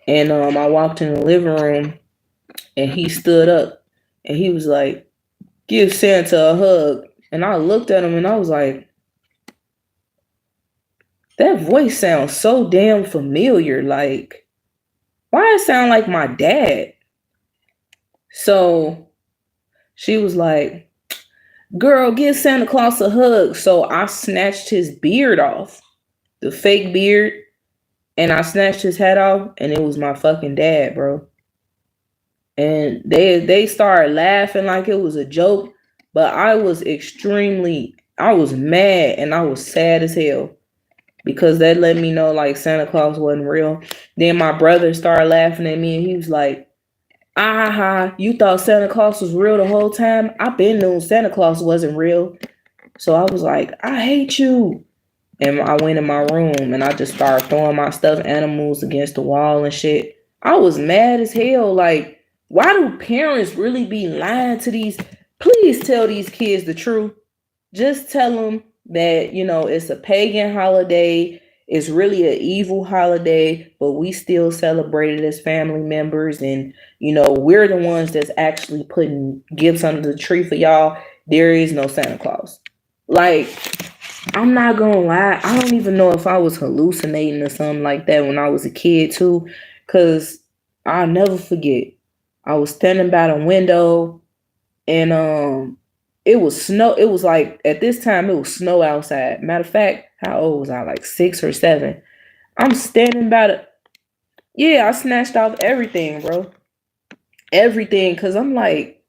and I walked in the living room and he stood up and he was like, give Santa a hug. And I looked at him and I was like, that voice sounds so damn familiar. Like, why it sound like my dad? So she was like, girl, give Santa Claus a hug. So I snatched his beard off, the fake beard, and I snatched his hat off, and it was my fucking dad, bro. And they started laughing like it was a joke, but I was mad and I was sad as hell because that let me know like Santa Claus wasn't real. Then my brother started laughing at me and he was like, aha, you thought Santa Claus was real the whole time? I been knew Santa Claus wasn't real. So I was like, I hate you. And I went in my room and I just started throwing my stuffed animals against the wall and shit. I was mad as hell. Like, why do parents really be lying to these? Please tell these kids the truth. Just tell them that, you know, it's a pagan holiday. It's really an evil holiday, but we still celebrate it as family members. And, you know, we're the ones that's actually putting gifts under the tree for y'all. There is no Santa Claus. Like, I'm not gonna lie. I don't even know if I was hallucinating or something like that when I was a kid too. Cause I'll never forget. I was standing by the window and it was snow. It was like at this time it was snow outside. Matter of fact, how old was I? Like 6 or 7. I'm standing by the I snatched off everything, bro. Everything. Cause I'm like,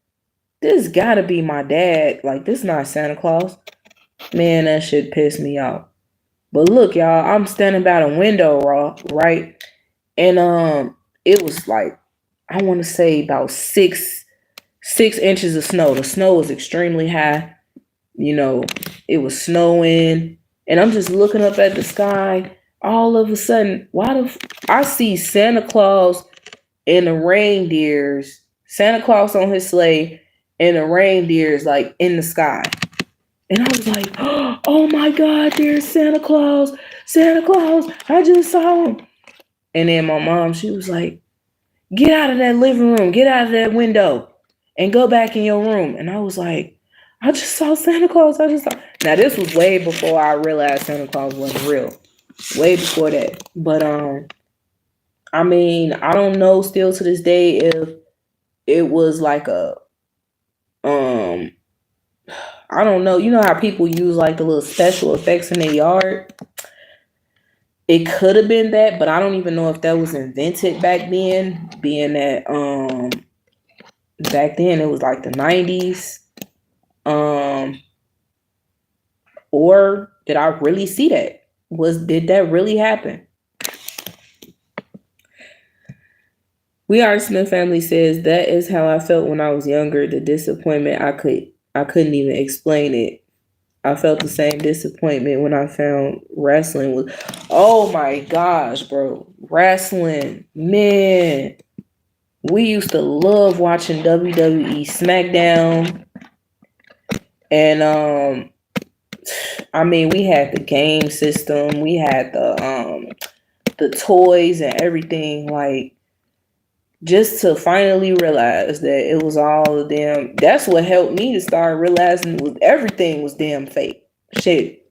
this gotta be my dad. Like, this not Santa Claus. Man, that shit pissed me off. But look, y'all, I'm standing by the window, right? And it was like, I want to say about 6 inches of snow. The snow was extremely high. You know, it was snowing. And I'm just looking up at the sky. All of a sudden, I see Santa Claus and the reindeers, Santa Claus on his sleigh, and the reindeers like in the sky. And I was like, oh my God, there's Santa Claus. Santa Claus, I just saw him. And then my mom, she was like, get out of that living room, get out of that window and go back in your room. And I was like, I just saw Santa Claus. Now this was way before I realized Santa Claus wasn't real. Way before that. But I mean, I don't know still to this day if it was like I don't know. You know how people use like the little special effects in their yard? It could have been that, but I don't even know if that was invented back then, being that back then it was like the 90s. Or did I really see that? Did that really happen? We Are Smith family says that is how I felt when I was younger. The disappointment I couldn't even explain it. I felt the same disappointment when I found wrestling was. Oh my gosh, bro, wrestling, man. We used to love watching WWE SmackDown, and I mean, we had the game system, we had the toys and everything. Like, just to finally realize that it was all a damn. That's what helped me to start realizing everything was damn fake. Shit.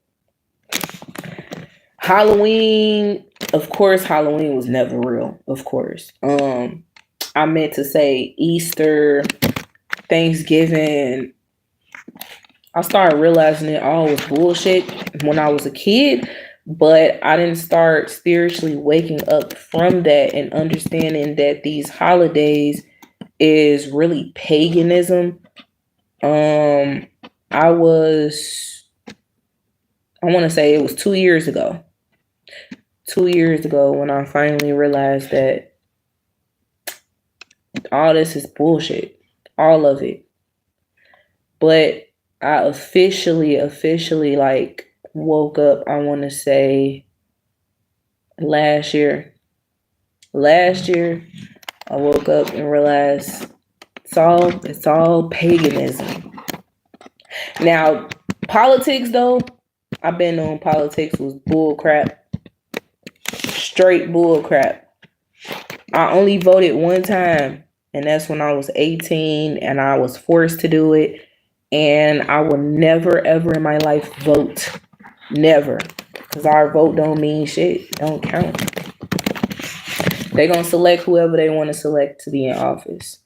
Halloween, of course, Halloween was never real. Of course. I meant to say Easter, Thanksgiving. I started realizing it all was bullshit when I was a kid, but I didn't start spiritually waking up from that and understanding that these holidays is really paganism. I want to say it was 2 years ago. 2 years ago when I finally realized that all this is bullshit. All of it. But I officially like woke up, I want to say last year. Last year, I woke up and realized it's all paganism. Now, politics though, I've been on politics was bull crap. Straight bull crap. I only voted one time, and that's when I was 18 and I was forced to do it. And I will never, ever in my life vote. Never. Because our vote don't mean shit. Don't count. They're going to select whoever they want to select to be in office.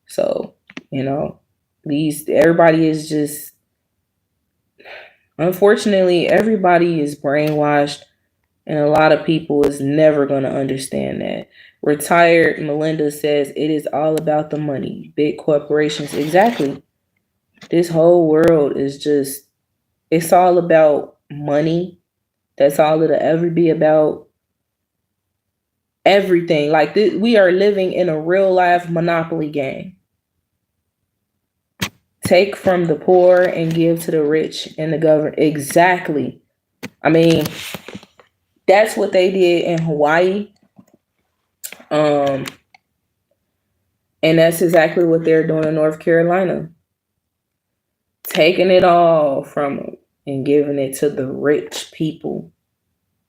So, everybody is just, unfortunately, everybody is brainwashed. And a lot of people is never going to understand that. Retired Melinda says it is all about the money. Big corporations. Exactly. This whole world is just, it's all about money. That's all it'll ever be about. Everything. Like, we are living in a real life Monopoly game. Take from the poor and give to the rich and the government. Exactly. I mean, that's what they did in Hawaii. And that's exactly what they're doing in North Carolina. Taking it all from them and giving it to the rich people.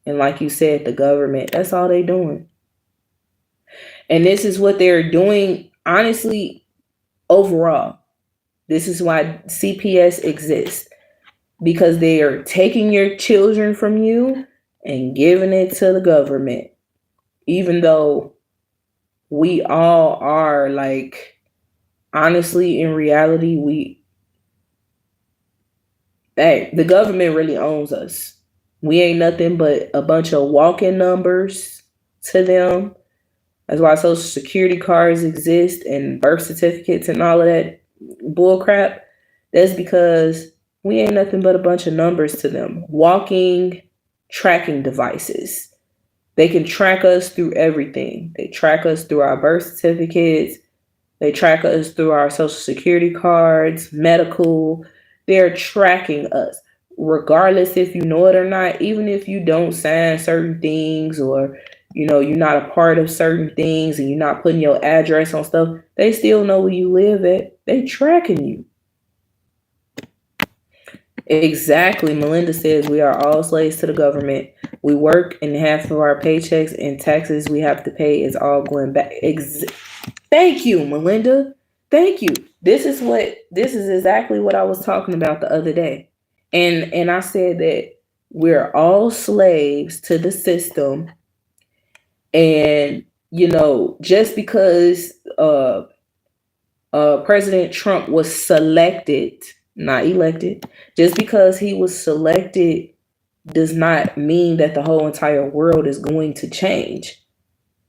And like you said, the government, that's all they're doing. And this is what they're doing, honestly, overall. This is why CPS exists. Because they are taking your children from you and giving it to the government. Even though we all are, like, honestly, in reality, the government really owns us. We ain't nothing but a bunch of walk-in numbers to them. That's why Social Security cards exist and birth certificates and all of that bullcrap. That's because we ain't nothing but a bunch of numbers to them. Walking tracking devices. They can track us through everything. They track us through our birth certificates. They track us through our Social Security cards, medical. They're tracking us. Regardless if you know it or not, even if you don't sign certain things or, you're not a part of certain things and you're not putting your address on stuff, they still know where you live at. They tracking you. Exactly. Melinda says we are all slaves to the government. We work and half of our paychecks and taxes we have to pay is all going back. Thank you, Melinda. Thank you. This is exactly what I was talking about the other day. And I said that we're all slaves to the system. And, just because President Trump was selected, not elected, just because he was selected does not mean that the whole entire world is going to change.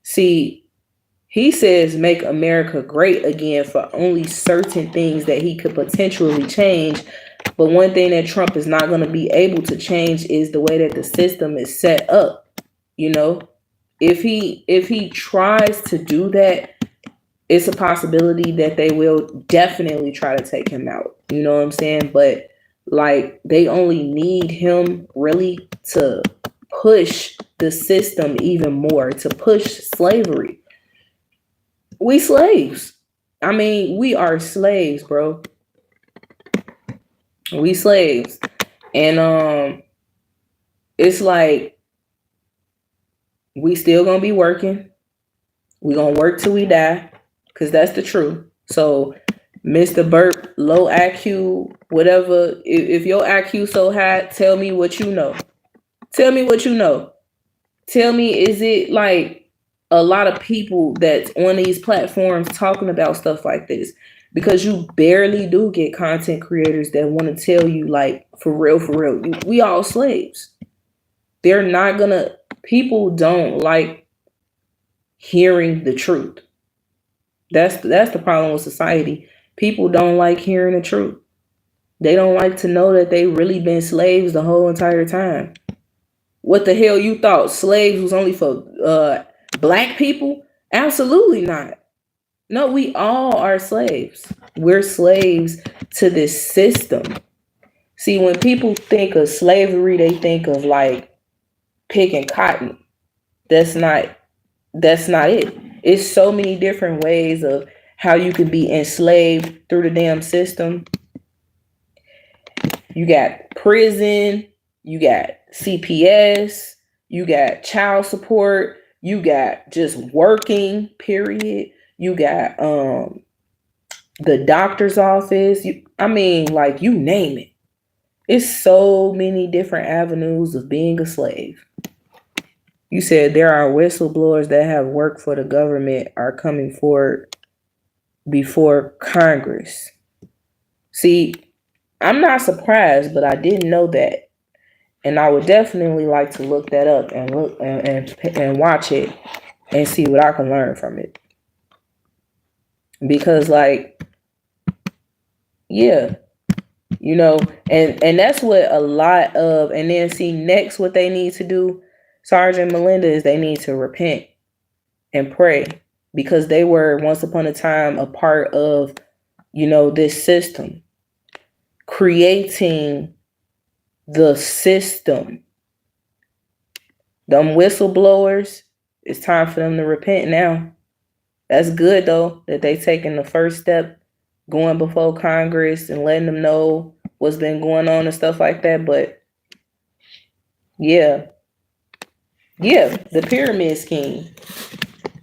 See, he says make America great again for only certain things that he could potentially change. But one thing that Trump is not going to be able to change is the way that the system is set up. If he tries to do that, it's a possibility that they will definitely try to take him out. You know what I'm saying? But like they only need him really to push the system even more, to push slavery. We slaves. I mean, we are slaves, bro. We slaves. And it's like we still gonna be working. We gonna work till we die, cause that's the truth. So, Mr. Burp, low IQ, whatever. If your IQ so high, tell me what you know. Tell me what you know. Tell me, is it like a lot of people that's on these platforms talking about stuff like this? Because you barely do get content creators that want to tell you, like, for real, we all slaves. They're not gonna, people don't like hearing the truth. That's the problem with society. People don't like hearing the truth. They don't like to know that they really been slaves the whole entire time. What the hell you thought slaves was only for black people? Absolutely not. No, we all are slaves. We're slaves to this system. See, when people think of slavery, they think of like picking cotton. That's not it. It's so many different ways of how you can be enslaved through the damn system. You got prison, you got CPS, you got child support, you got just working, period. You got the doctor's office. I mean, like, you name it. It's so many different avenues of being a slave. You said there are whistleblowers that have worked for the government are coming forward before Congress. See, I'm not surprised, but I didn't know that. And I would definitely like to look that up and look and watch it and see what I can learn from it. Because, like, yeah, you know, and that's what a lot of, and then see next what they need to do, Sergeant Melinda, is they need to repent and pray, because they were once upon a time a part of, you know, this system, creating the system. Them whistleblowers, it's time for them to repent now. That's good, though, that they taking the first step, going before Congress and letting them know what's been going on and stuff like that. But yeah, the pyramid scheme.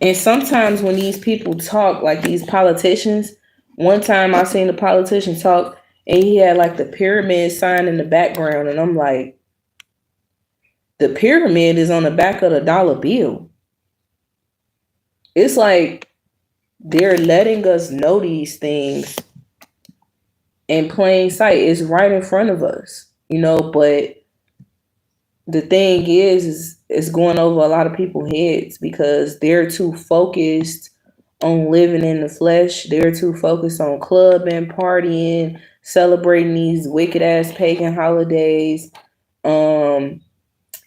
And sometimes when these people talk, like these politicians, one time I seen a politician talk and he had like the pyramid sign in the background, and I'm like, the pyramid is on the back of the dollar bill. It's like they're letting us know these things in plain sight. It's right in front of us, you know, but the thing is it's going over a lot of people's heads because they're too focused on living in the flesh. They're too focused on clubbing, partying, celebrating these wicked ass pagan holidays, you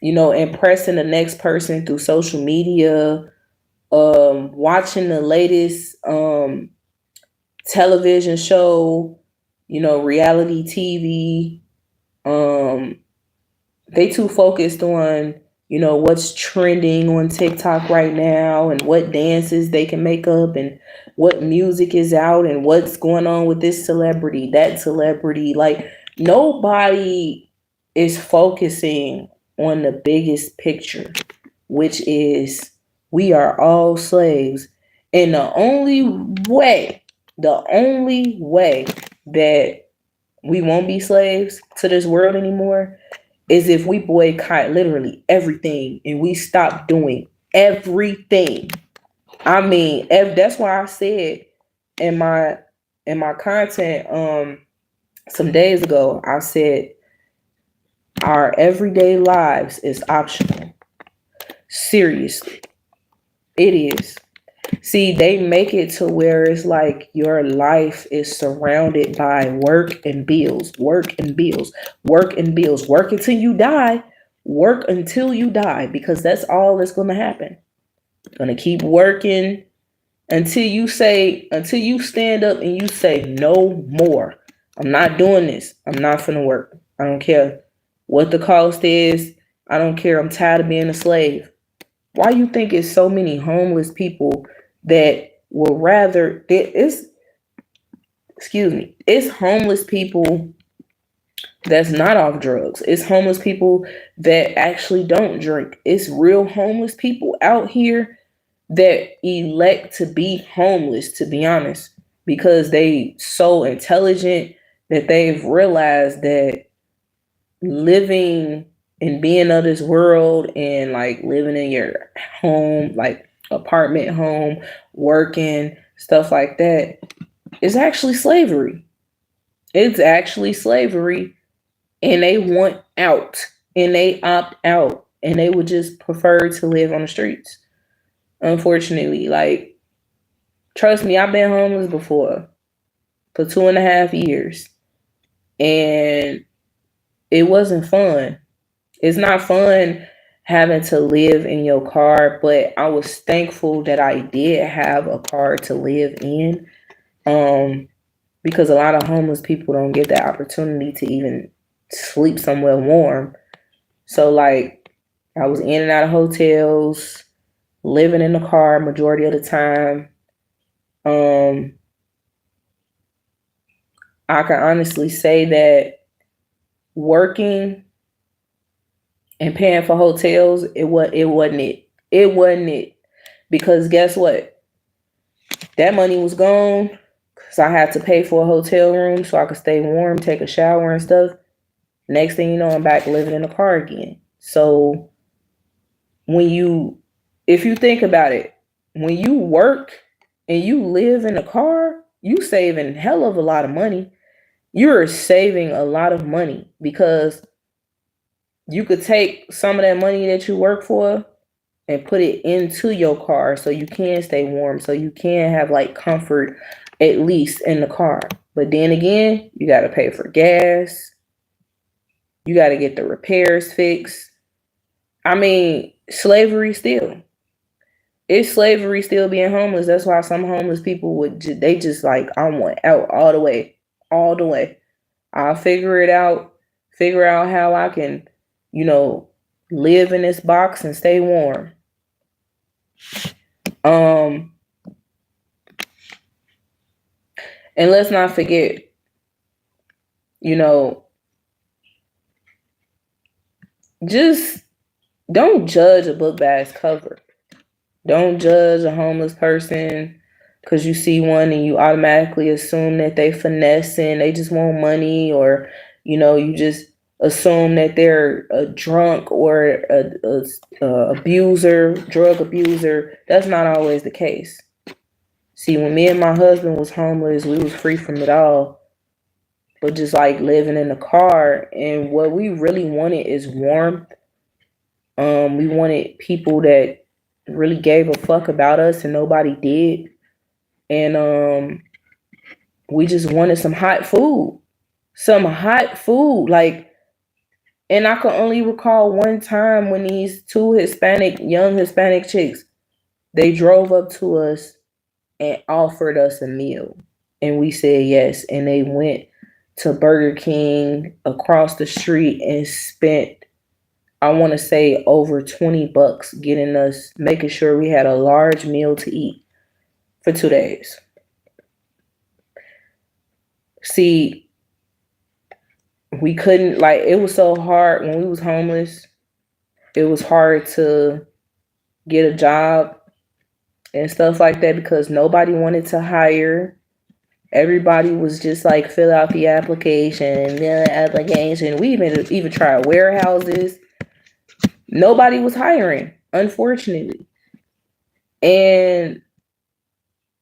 know, impressing the next person through social media, watching the latest television show, you know, reality TV. They too focused on, you know, what's trending on TikTok right now and what dances they can make up and what music is out and what's going on with this celebrity, that celebrity. Like, nobody is focusing on the biggest picture, which is we are all slaves. And the only way that we won't be slaves to this world anymore is if we boycott literally everything and we stop doing everything. I mean, that's why I said in my content some days ago, I said our everyday lives is optional. Seriously, it is. See, they make it to where it's like your life is surrounded by work and bills, work and bills, work and bills, work until you die, because that's all that's going to happen. Going to keep working, Until you stand up and you say, no more. I'm not doing this. I'm not finna work. I don't care what the cost is. I don't care. I'm tired of being a slave. Why you think it's so many homeless people that will rather it's homeless people that's not off drugs. It's homeless people that actually don't drink. It's real homeless people out here that elect to be homeless, to be honest, because they so intelligent that they've realized that living and being of this world and like living in your home, like apartment home, working, stuff like that, is actually slavery. It's actually slavery, and they want out and they opt out and they would just prefer to live on the streets. Unfortunately, like, trust me, I've been homeless before for 2.5 years, and it wasn't fun. It's not fun having to live in your car, but I was thankful that I did have a car to live in. Because a lot of homeless people don't get the opportunity to even sleep somewhere warm. So like I was in and out of hotels, living in the car majority of the time. I can honestly say that working and paying for hotels, it wasn't it. It wasn't it. Because guess what? That money was gone because I had to pay for a hotel room so I could stay warm, take a shower and stuff. Next thing you know, I'm back living in a car again. So if you think about it, when you work and you live in a car, you saving hell of a lot of money. You're saving a lot of money because you could take some of that money that you work for and put it into your car so you can stay warm, so you can have like comfort at least in the car. But then again, you got to pay for gas. You got to get the repairs fixed. I mean, slavery still. It's slavery still being homeless. That's why some homeless people they just like, I want out all the way, all the way. I'll figure out how I can, live in this box and stay warm. And let's not forget, just don't judge a book by its cover. Don't judge a homeless person because you see one and you automatically assume that they finessing, they just want money, or you just assume that they're a drunk or a abuser, drug abuser. That's not always the case. See, when me and my husband was homeless, we was free from it all, but just like living in the car. And what we really wanted is warmth. We wanted people that really gave a fuck about us, and nobody did. And we just wanted some hot food. Like, and I can only recall one time when these two young Hispanic chicks, they drove up to us and offered us a meal. And we said yes. And they went to Burger King across the street and spent, I want to say, over $20 making sure we had a large meal to eat for 2 days. See, we couldn't, like, it was so hard when we was homeless. It was hard to get a job and stuff like that because nobody wanted to hire. Everybody was just like, fill out the application. We even tried warehouses. Nobody was hiring, unfortunately. And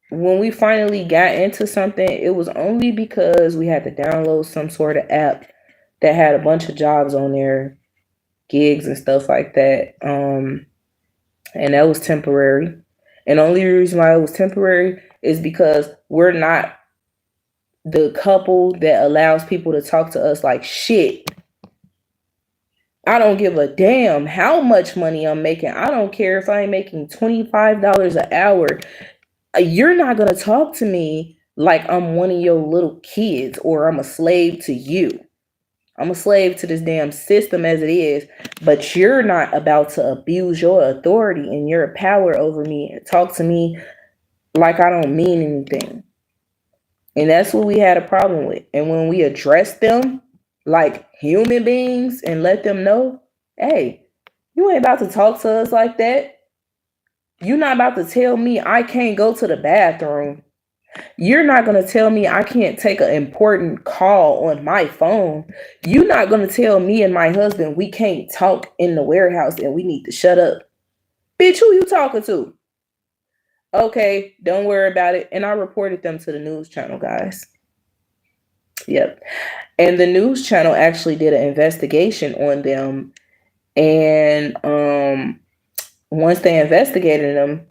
when we finally got into something, it was only because we had to download some sort of app that had a bunch of jobs on there, gigs and stuff like that. And that was temporary. And the only reason why it was temporary is because we're not the couple that allows people to talk to us like shit. I don't give a damn how much money I'm making. I don't care if I ain't making $25 an hour. you're not going to talk to me like I'm one of your little kids or I'm a slave to you. I'm a slave to this damn system as it is, but you're not about to abuse your authority and your power over me and talk to me like I don't mean anything. And that's what we had a problem with. And when we addressed them like human beings and let them know, hey, you ain't about to talk to us like that. You're not about to tell me I can't go to the bathroom. You're not going to tell me I can't take an important call on my phone. You're not going to tell me and my husband we can't talk in the warehouse and we need to shut up. Bitch, who you talking to? Okay, don't worry about it. And I reported them to the news channel, guys. Yep. And the news channel actually did an investigation on them. And once they investigated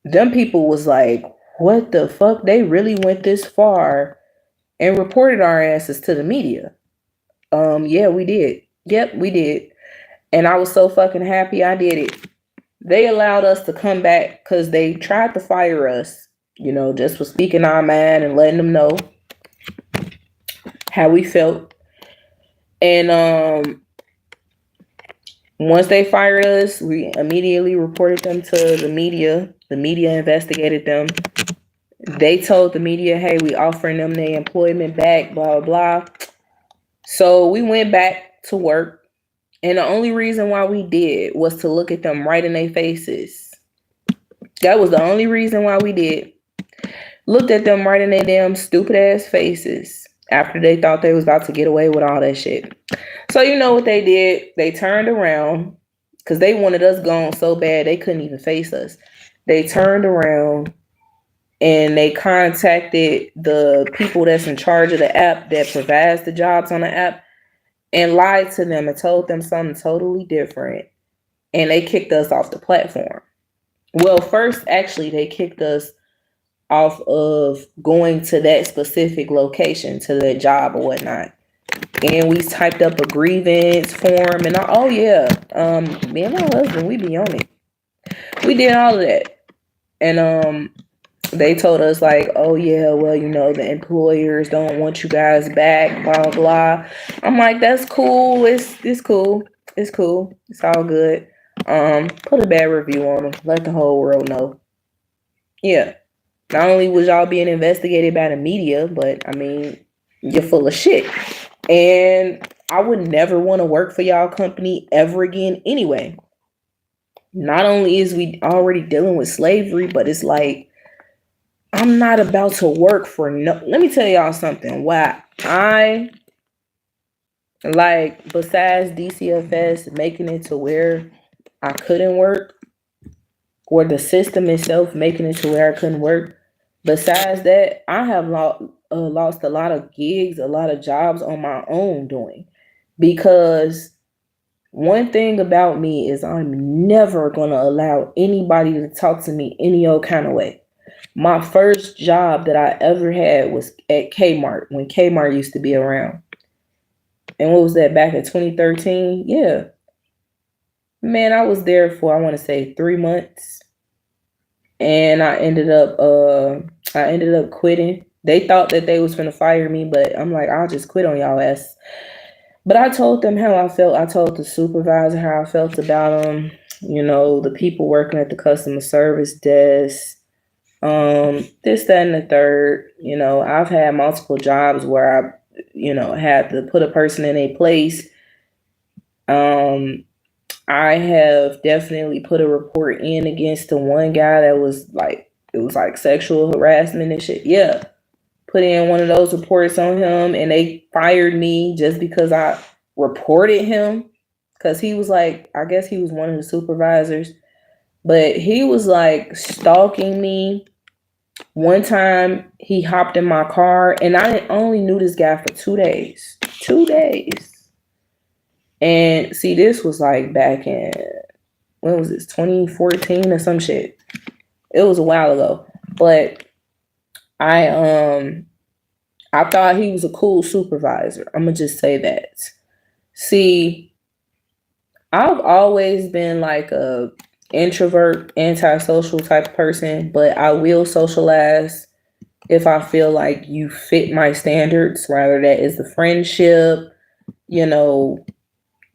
them people was like, what the fuck? They really went this far and reported our asses to the media. Yeah, we did. Yep, we did. And I was so fucking happy I did it. They allowed us to come back because they tried to fire us, just for speaking our mind and letting them know how we felt. And once they fired us, we immediately reported them to the media. The media investigated them. They told the media, hey, we offering them their employment back, blah, blah, blah. So we went back to work. And the only reason why we did was to look at them right in their faces. That was the only reason why we did. Looked at them right in their damn stupid ass faces after they thought they was about to get away with all that shit. So you know what they did? They turned around because they wanted us gone so bad they couldn't even face us. They turned around and they contacted the people that's in charge of the app that provides the jobs on the app and lied to them and told them something totally different. And they kicked us off the platform. Well, first, actually, they kicked us off of going to that specific location, to that job or whatnot. And we typed up a grievance form and me and my husband, we be on it. We did all of that. And they told us like, oh yeah, well, the employers don't want you guys back, blah, blah. I'm like, that's cool. It's cool. It's cool. It's all good. Put a bad review on them. Let the whole world know. Yeah. Not only was y'all being investigated by the media, but you're full of shit. And I would never want to work for y'all company ever again anyway. Not only is we already dealing with slavery, but it's like, I'm not about to work for let me tell y'all something. Why I like, besides DCFS making it to where I couldn't work, or the system itself making it to where I couldn't work, besides that, I have lost a lot of gigs, a lot of jobs on my own doing. Because one thing about me is I'm never going to allow anybody to talk to me any old kind of way. My first job that I ever had was at Kmart, when Kmart used to be around. And what was that, back in 2013? Yeah. Man, I was there for, I want to say, 3 months. And I ended up quitting. They thought that they was going to fire me, but I'm like, I'll just quit on y'all ass. But I told them how I felt. I told the supervisor how I felt about them. The people working at the customer service desk. This, that, and the third. I've had multiple jobs where I, had to put a person in a place. I have definitely put a report in against the one guy that was like, it was like sexual harassment and shit. Yeah. Put in one of those reports on him and they fired me just because I reported him. Because he was like, I guess he was one of the supervisors. But he was like stalking me. One time he hopped in my car and I only knew this guy for 2 days. 2 days. And see, this was like back in, when was this, 2014 or some shit. It was a while ago. But I thought he was a cool supervisor. I'm going to just say that. See, I've always been like a introvert, antisocial type of person, but I will socialize if I feel like you fit my standards, whether that is the friendship, you know,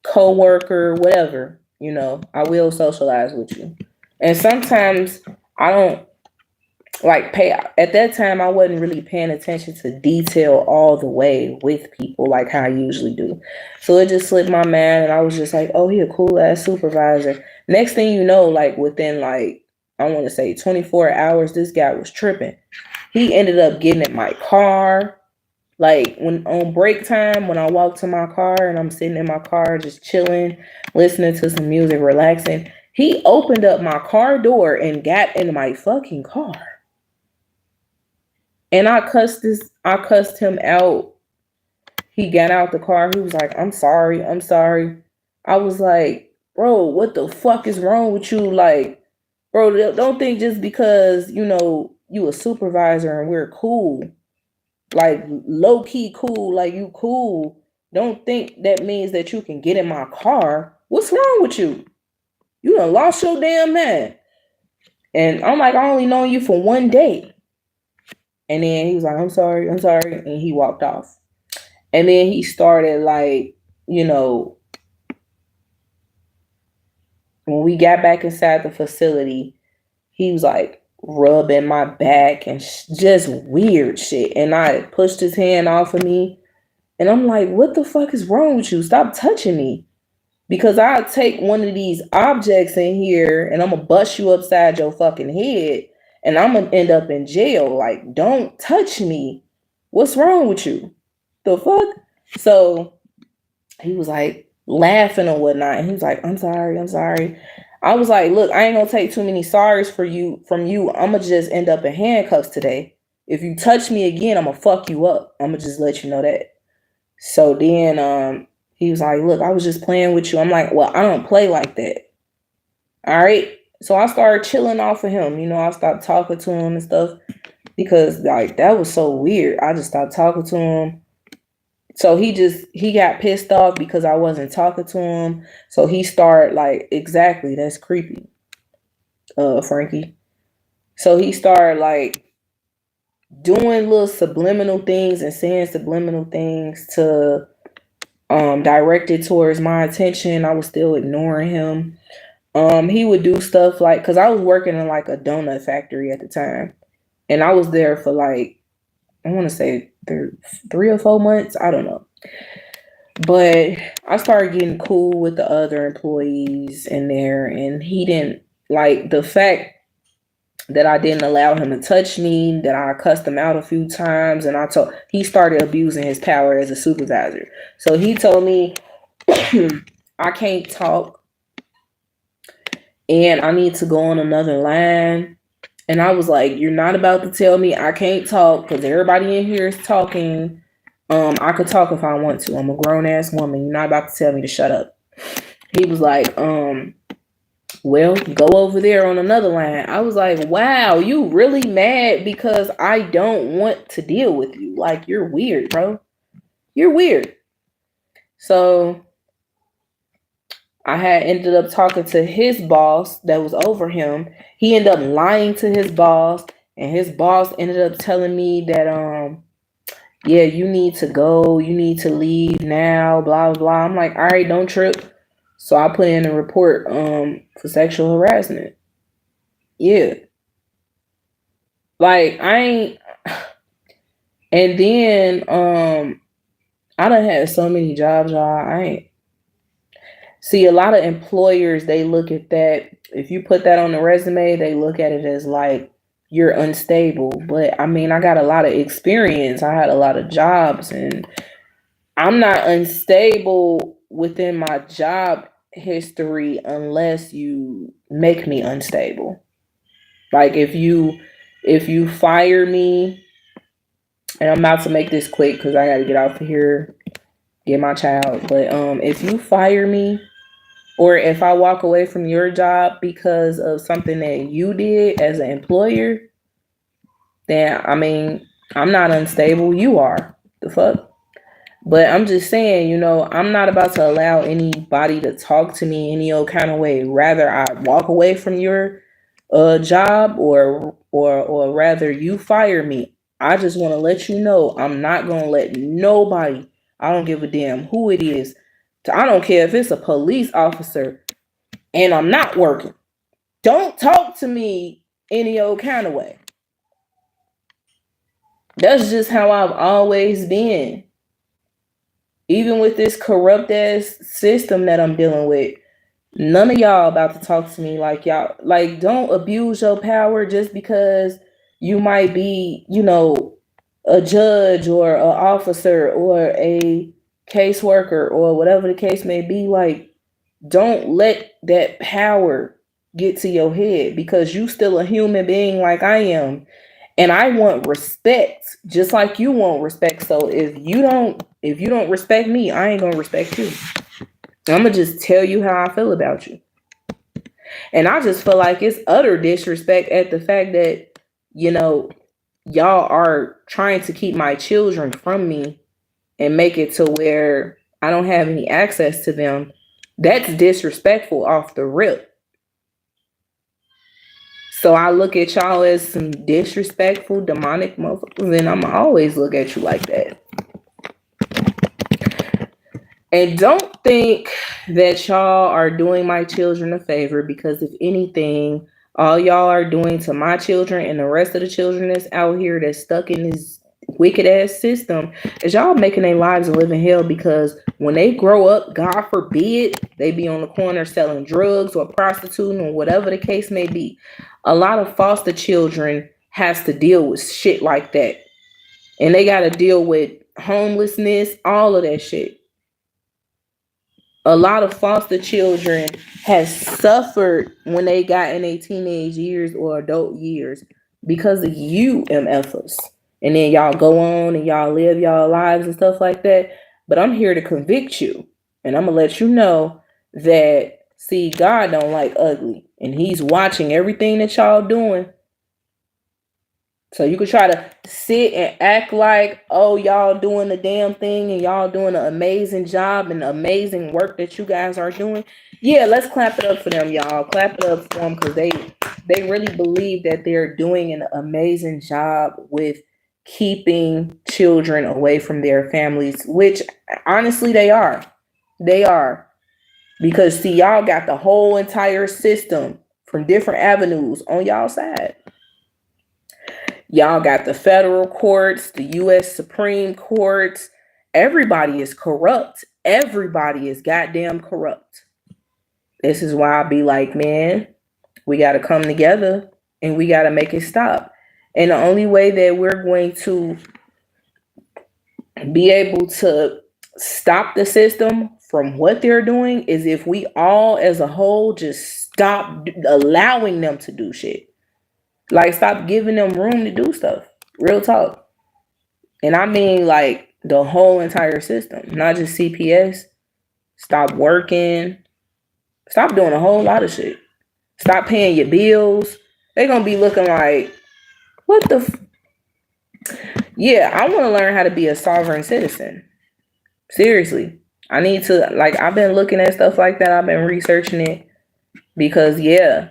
coworker, whatever, I will socialize with you. And sometimes I don't like pay at that time I wasn't really paying attention to detail all the way with people like how I usually do. So it just slipped my mind and I was just like, oh, he a cool ass supervisor. Next thing you know, like within like I want to say 24 hours, this guy was tripping. He ended up getting in my car. Like when on break time, when I walk to my car and I'm sitting in my car just chilling, listening to some music, relaxing, he opened up my car door and got in my fucking car. And I cussed him out. He got out the car. He was like, I'm sorry. I was like, bro, what the fuck is wrong with you? Like, bro, don't think just because, you a supervisor and we're cool, like low key cool, like you cool. Don't think that means that you can get in my car. What's wrong with you? You done lost your damn man. And I'm like, I only known you for one day. And then he was like, I'm sorry. And he walked off. And then he started like, when we got back inside the facility, he was like rubbing my back and just weird shit. And I pushed his hand off of me. And I'm like, what the fuck is wrong with you? Stop touching me. Because I'll take one of these objects in here and I'm going to bust you upside your fucking head. And I'm going to end up in jail. Like, don't touch me. What's wrong with you? The fuck? So he was like laughing or whatnot. And he was like, I'm sorry. I was like, look, I ain't going to take too many sorries from you. I'm going to just end up in handcuffs today. If you touch me again, I'm going to fuck you up. I'm going to just let you know that. So then he was like, look, I was just playing with you. I'm like, well, I don't play like that. All right. So I started chilling off of him. I stopped talking to him and stuff because like that was so weird. I just stopped talking to him. So he got pissed off because I wasn't talking to him. So he started like, exactly, that's creepy, Frankie. So he started like doing little subliminal things and saying subliminal things to direct it towards my attention. I was still ignoring him. He would do stuff like, because I was working in like a donut factory at the time. And I was there for like, I want to say 3 or 4 months. I don't know. But I started getting cool with the other employees in there. And he didn't like the fact that I didn't allow him to touch me, that I cussed him out a few times. And he started abusing his power as a supervisor. So he told me I can't talk and I need to go on another line. And I was like, you're not about to tell me I can't talk because everybody in here is talking. I could talk if I want to. I'm a grown ass woman. You're not about to tell me to shut up. He was like, well, go over there on another line. I was like, wow, you really mad because I don't want to deal with you. Like, you're weird, bro. You're weird. So I had ended up talking to his boss that was over him. He ended up lying to his boss, and his boss ended up telling me that, yeah, you need to go. You need to leave now, blah, blah. I'm like, all right, don't trip. So I put in a report for sexual harassment. Yeah. Like, I ain't. And then I done had so many jobs, y'all. I ain't. See, a lot of employers, they look at that. If you put that on the resume, they look at it as like you're unstable. But I mean, I got a lot of experience. I had a lot of jobs, and I'm not unstable within my job history unless you make me unstable. Like if you fire me, and I'm about to make this quick because I got to get off of here, get my child. But if you fire me, or if I walk away from your job because of something that you did as an employer, then I mean, I'm not unstable. You are. The fuck? But I'm just saying, I'm not about to allow anybody to talk to me any old kind of way. Rather I walk away from your job, or rather you fire me. I just want to let you know I'm not going to let nobody, I don't give a damn who it is. I don't care if it's a police officer and I'm not working. Don't talk to me any old kind of way. That's just how I've always been. Even with this corrupt ass system that I'm dealing with, none of y'all about to talk to me like y'all. Like, don't abuse your power just because you might be, a judge or an officer or a caseworker or whatever the case may be. Like, don't let that power get to your head, because you still a human being like I am. And I want respect just like you want respect. So if you don't respect me, I ain't gonna respect you. I'm gonna just tell you how I feel about you. And I just feel like it's utter disrespect at the fact that, y'all are trying to keep my children from me and make it to where I don't have any access to them. That's disrespectful off the rip. So I look at y'all as some disrespectful, demonic motherfuckers, and I'ma always look at you like that. And don't think that y'all are doing my children a favor, because if anything, all y'all are doing to my children and the rest of the children that's out here that's stuck in this wicked ass system is y'all making their lives a living hell, because when they grow up, God forbid, they be on the corner selling drugs or prostituting or whatever the case may be. A lot of foster children has to deal with shit like that. And they got to deal with homelessness, all of that shit. A lot of foster children has suffered when they got in their teenage years or adult years because of you MFers. And then y'all go on and y'all live y'all lives and stuff like that. But I'm here to convict you. And I'm going to let you know that, see, God don't like ugly. And he's watching everything that y'all doing. So you could try to sit and act like, oh, y'all doing the damn thing and y'all doing an amazing job and amazing work that you guys are doing. Yeah, let's clap it up for them, y'all. Clap it up for them, because they really believe that they're doing an amazing job with keeping children away from their families, which honestly they are. They are. Because see, y'all got the whole entire system from different avenues on y'all side. Y'all got the federal courts, the U.S. Supreme Courts. Everybody is corrupt. Everybody is goddamn corrupt. This is why I be like, man, we got to come together and we got to make it stop. And the only way that we're going to be able to stop the system from what they're doing is if we all as a whole just stop allowing them to do shit. Like, stop giving them room to do stuff. Real talk. And I mean, like, the whole entire system, not just CPS. Stop working. Stop doing a whole lot of shit. Stop paying your bills. They're going to be looking like, what the Yeah, I want to learn how to be a sovereign citizen. Seriously. I need to, like, I've been looking at stuff like that. I've been researching it. Because, yeah,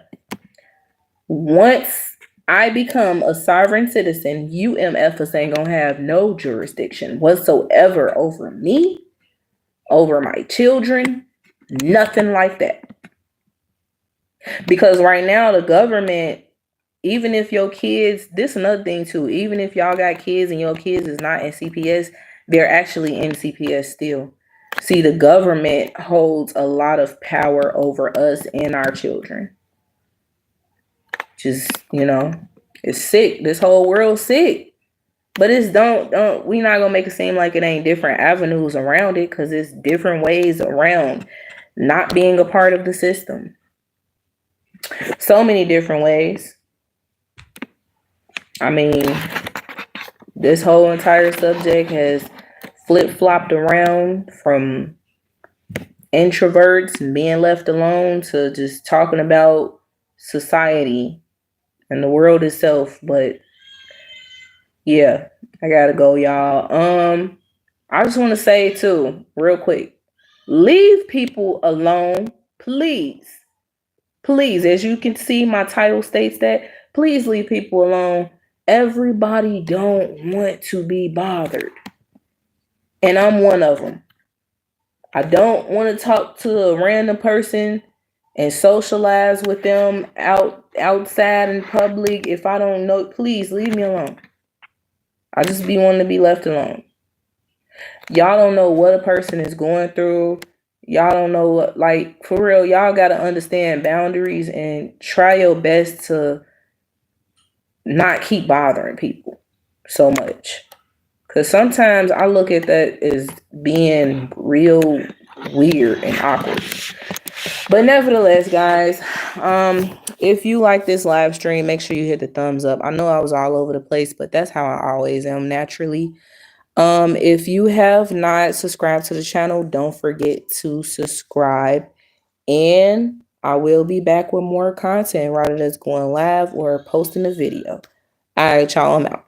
once I become a sovereign citizen, UMFs ain't gonna have no jurisdiction whatsoever over me, over my children, nothing like that. Because right now the government, even if your kids, this is another thing too, even if y'all got kids and your kids is not in CPS, they're actually in CPS still. See, the government holds a lot of power over us and our children. Just, it's sick. This whole world's sick. But it's we not gonna make it seem like it ain't different avenues around it, because it's different ways around not being a part of the system. So many different ways. I mean, this whole entire subject has flip-flopped around from introverts and being left alone to just talking about society and the world itself. But yeah, I gotta go, y'all. I just want to say too, real quick, leave people alone, please. Please, as you can see, my title states that. Please leave people alone. Everybody don't want to be bothered. And I'm one of them. I don't want to talk to a random person and socialize with them outside in public. If I don't know, please leave me alone. I just be wanting to be left alone. Y'all don't know what a person is going through. Y'all don't know what, like, for real, y'all got to understand boundaries and try your best to not keep bothering people so much. Because sometimes I look at that as being real weird and awkward. But nevertheless, guys, if you like this live stream, make sure you hit the thumbs up. I know I was all over the place, but that's how I always am naturally. If you have not subscribed to the channel, don't forget to subscribe. And I will be back with more content, whether that's going live or posting a video. All right, y'all, I'm out.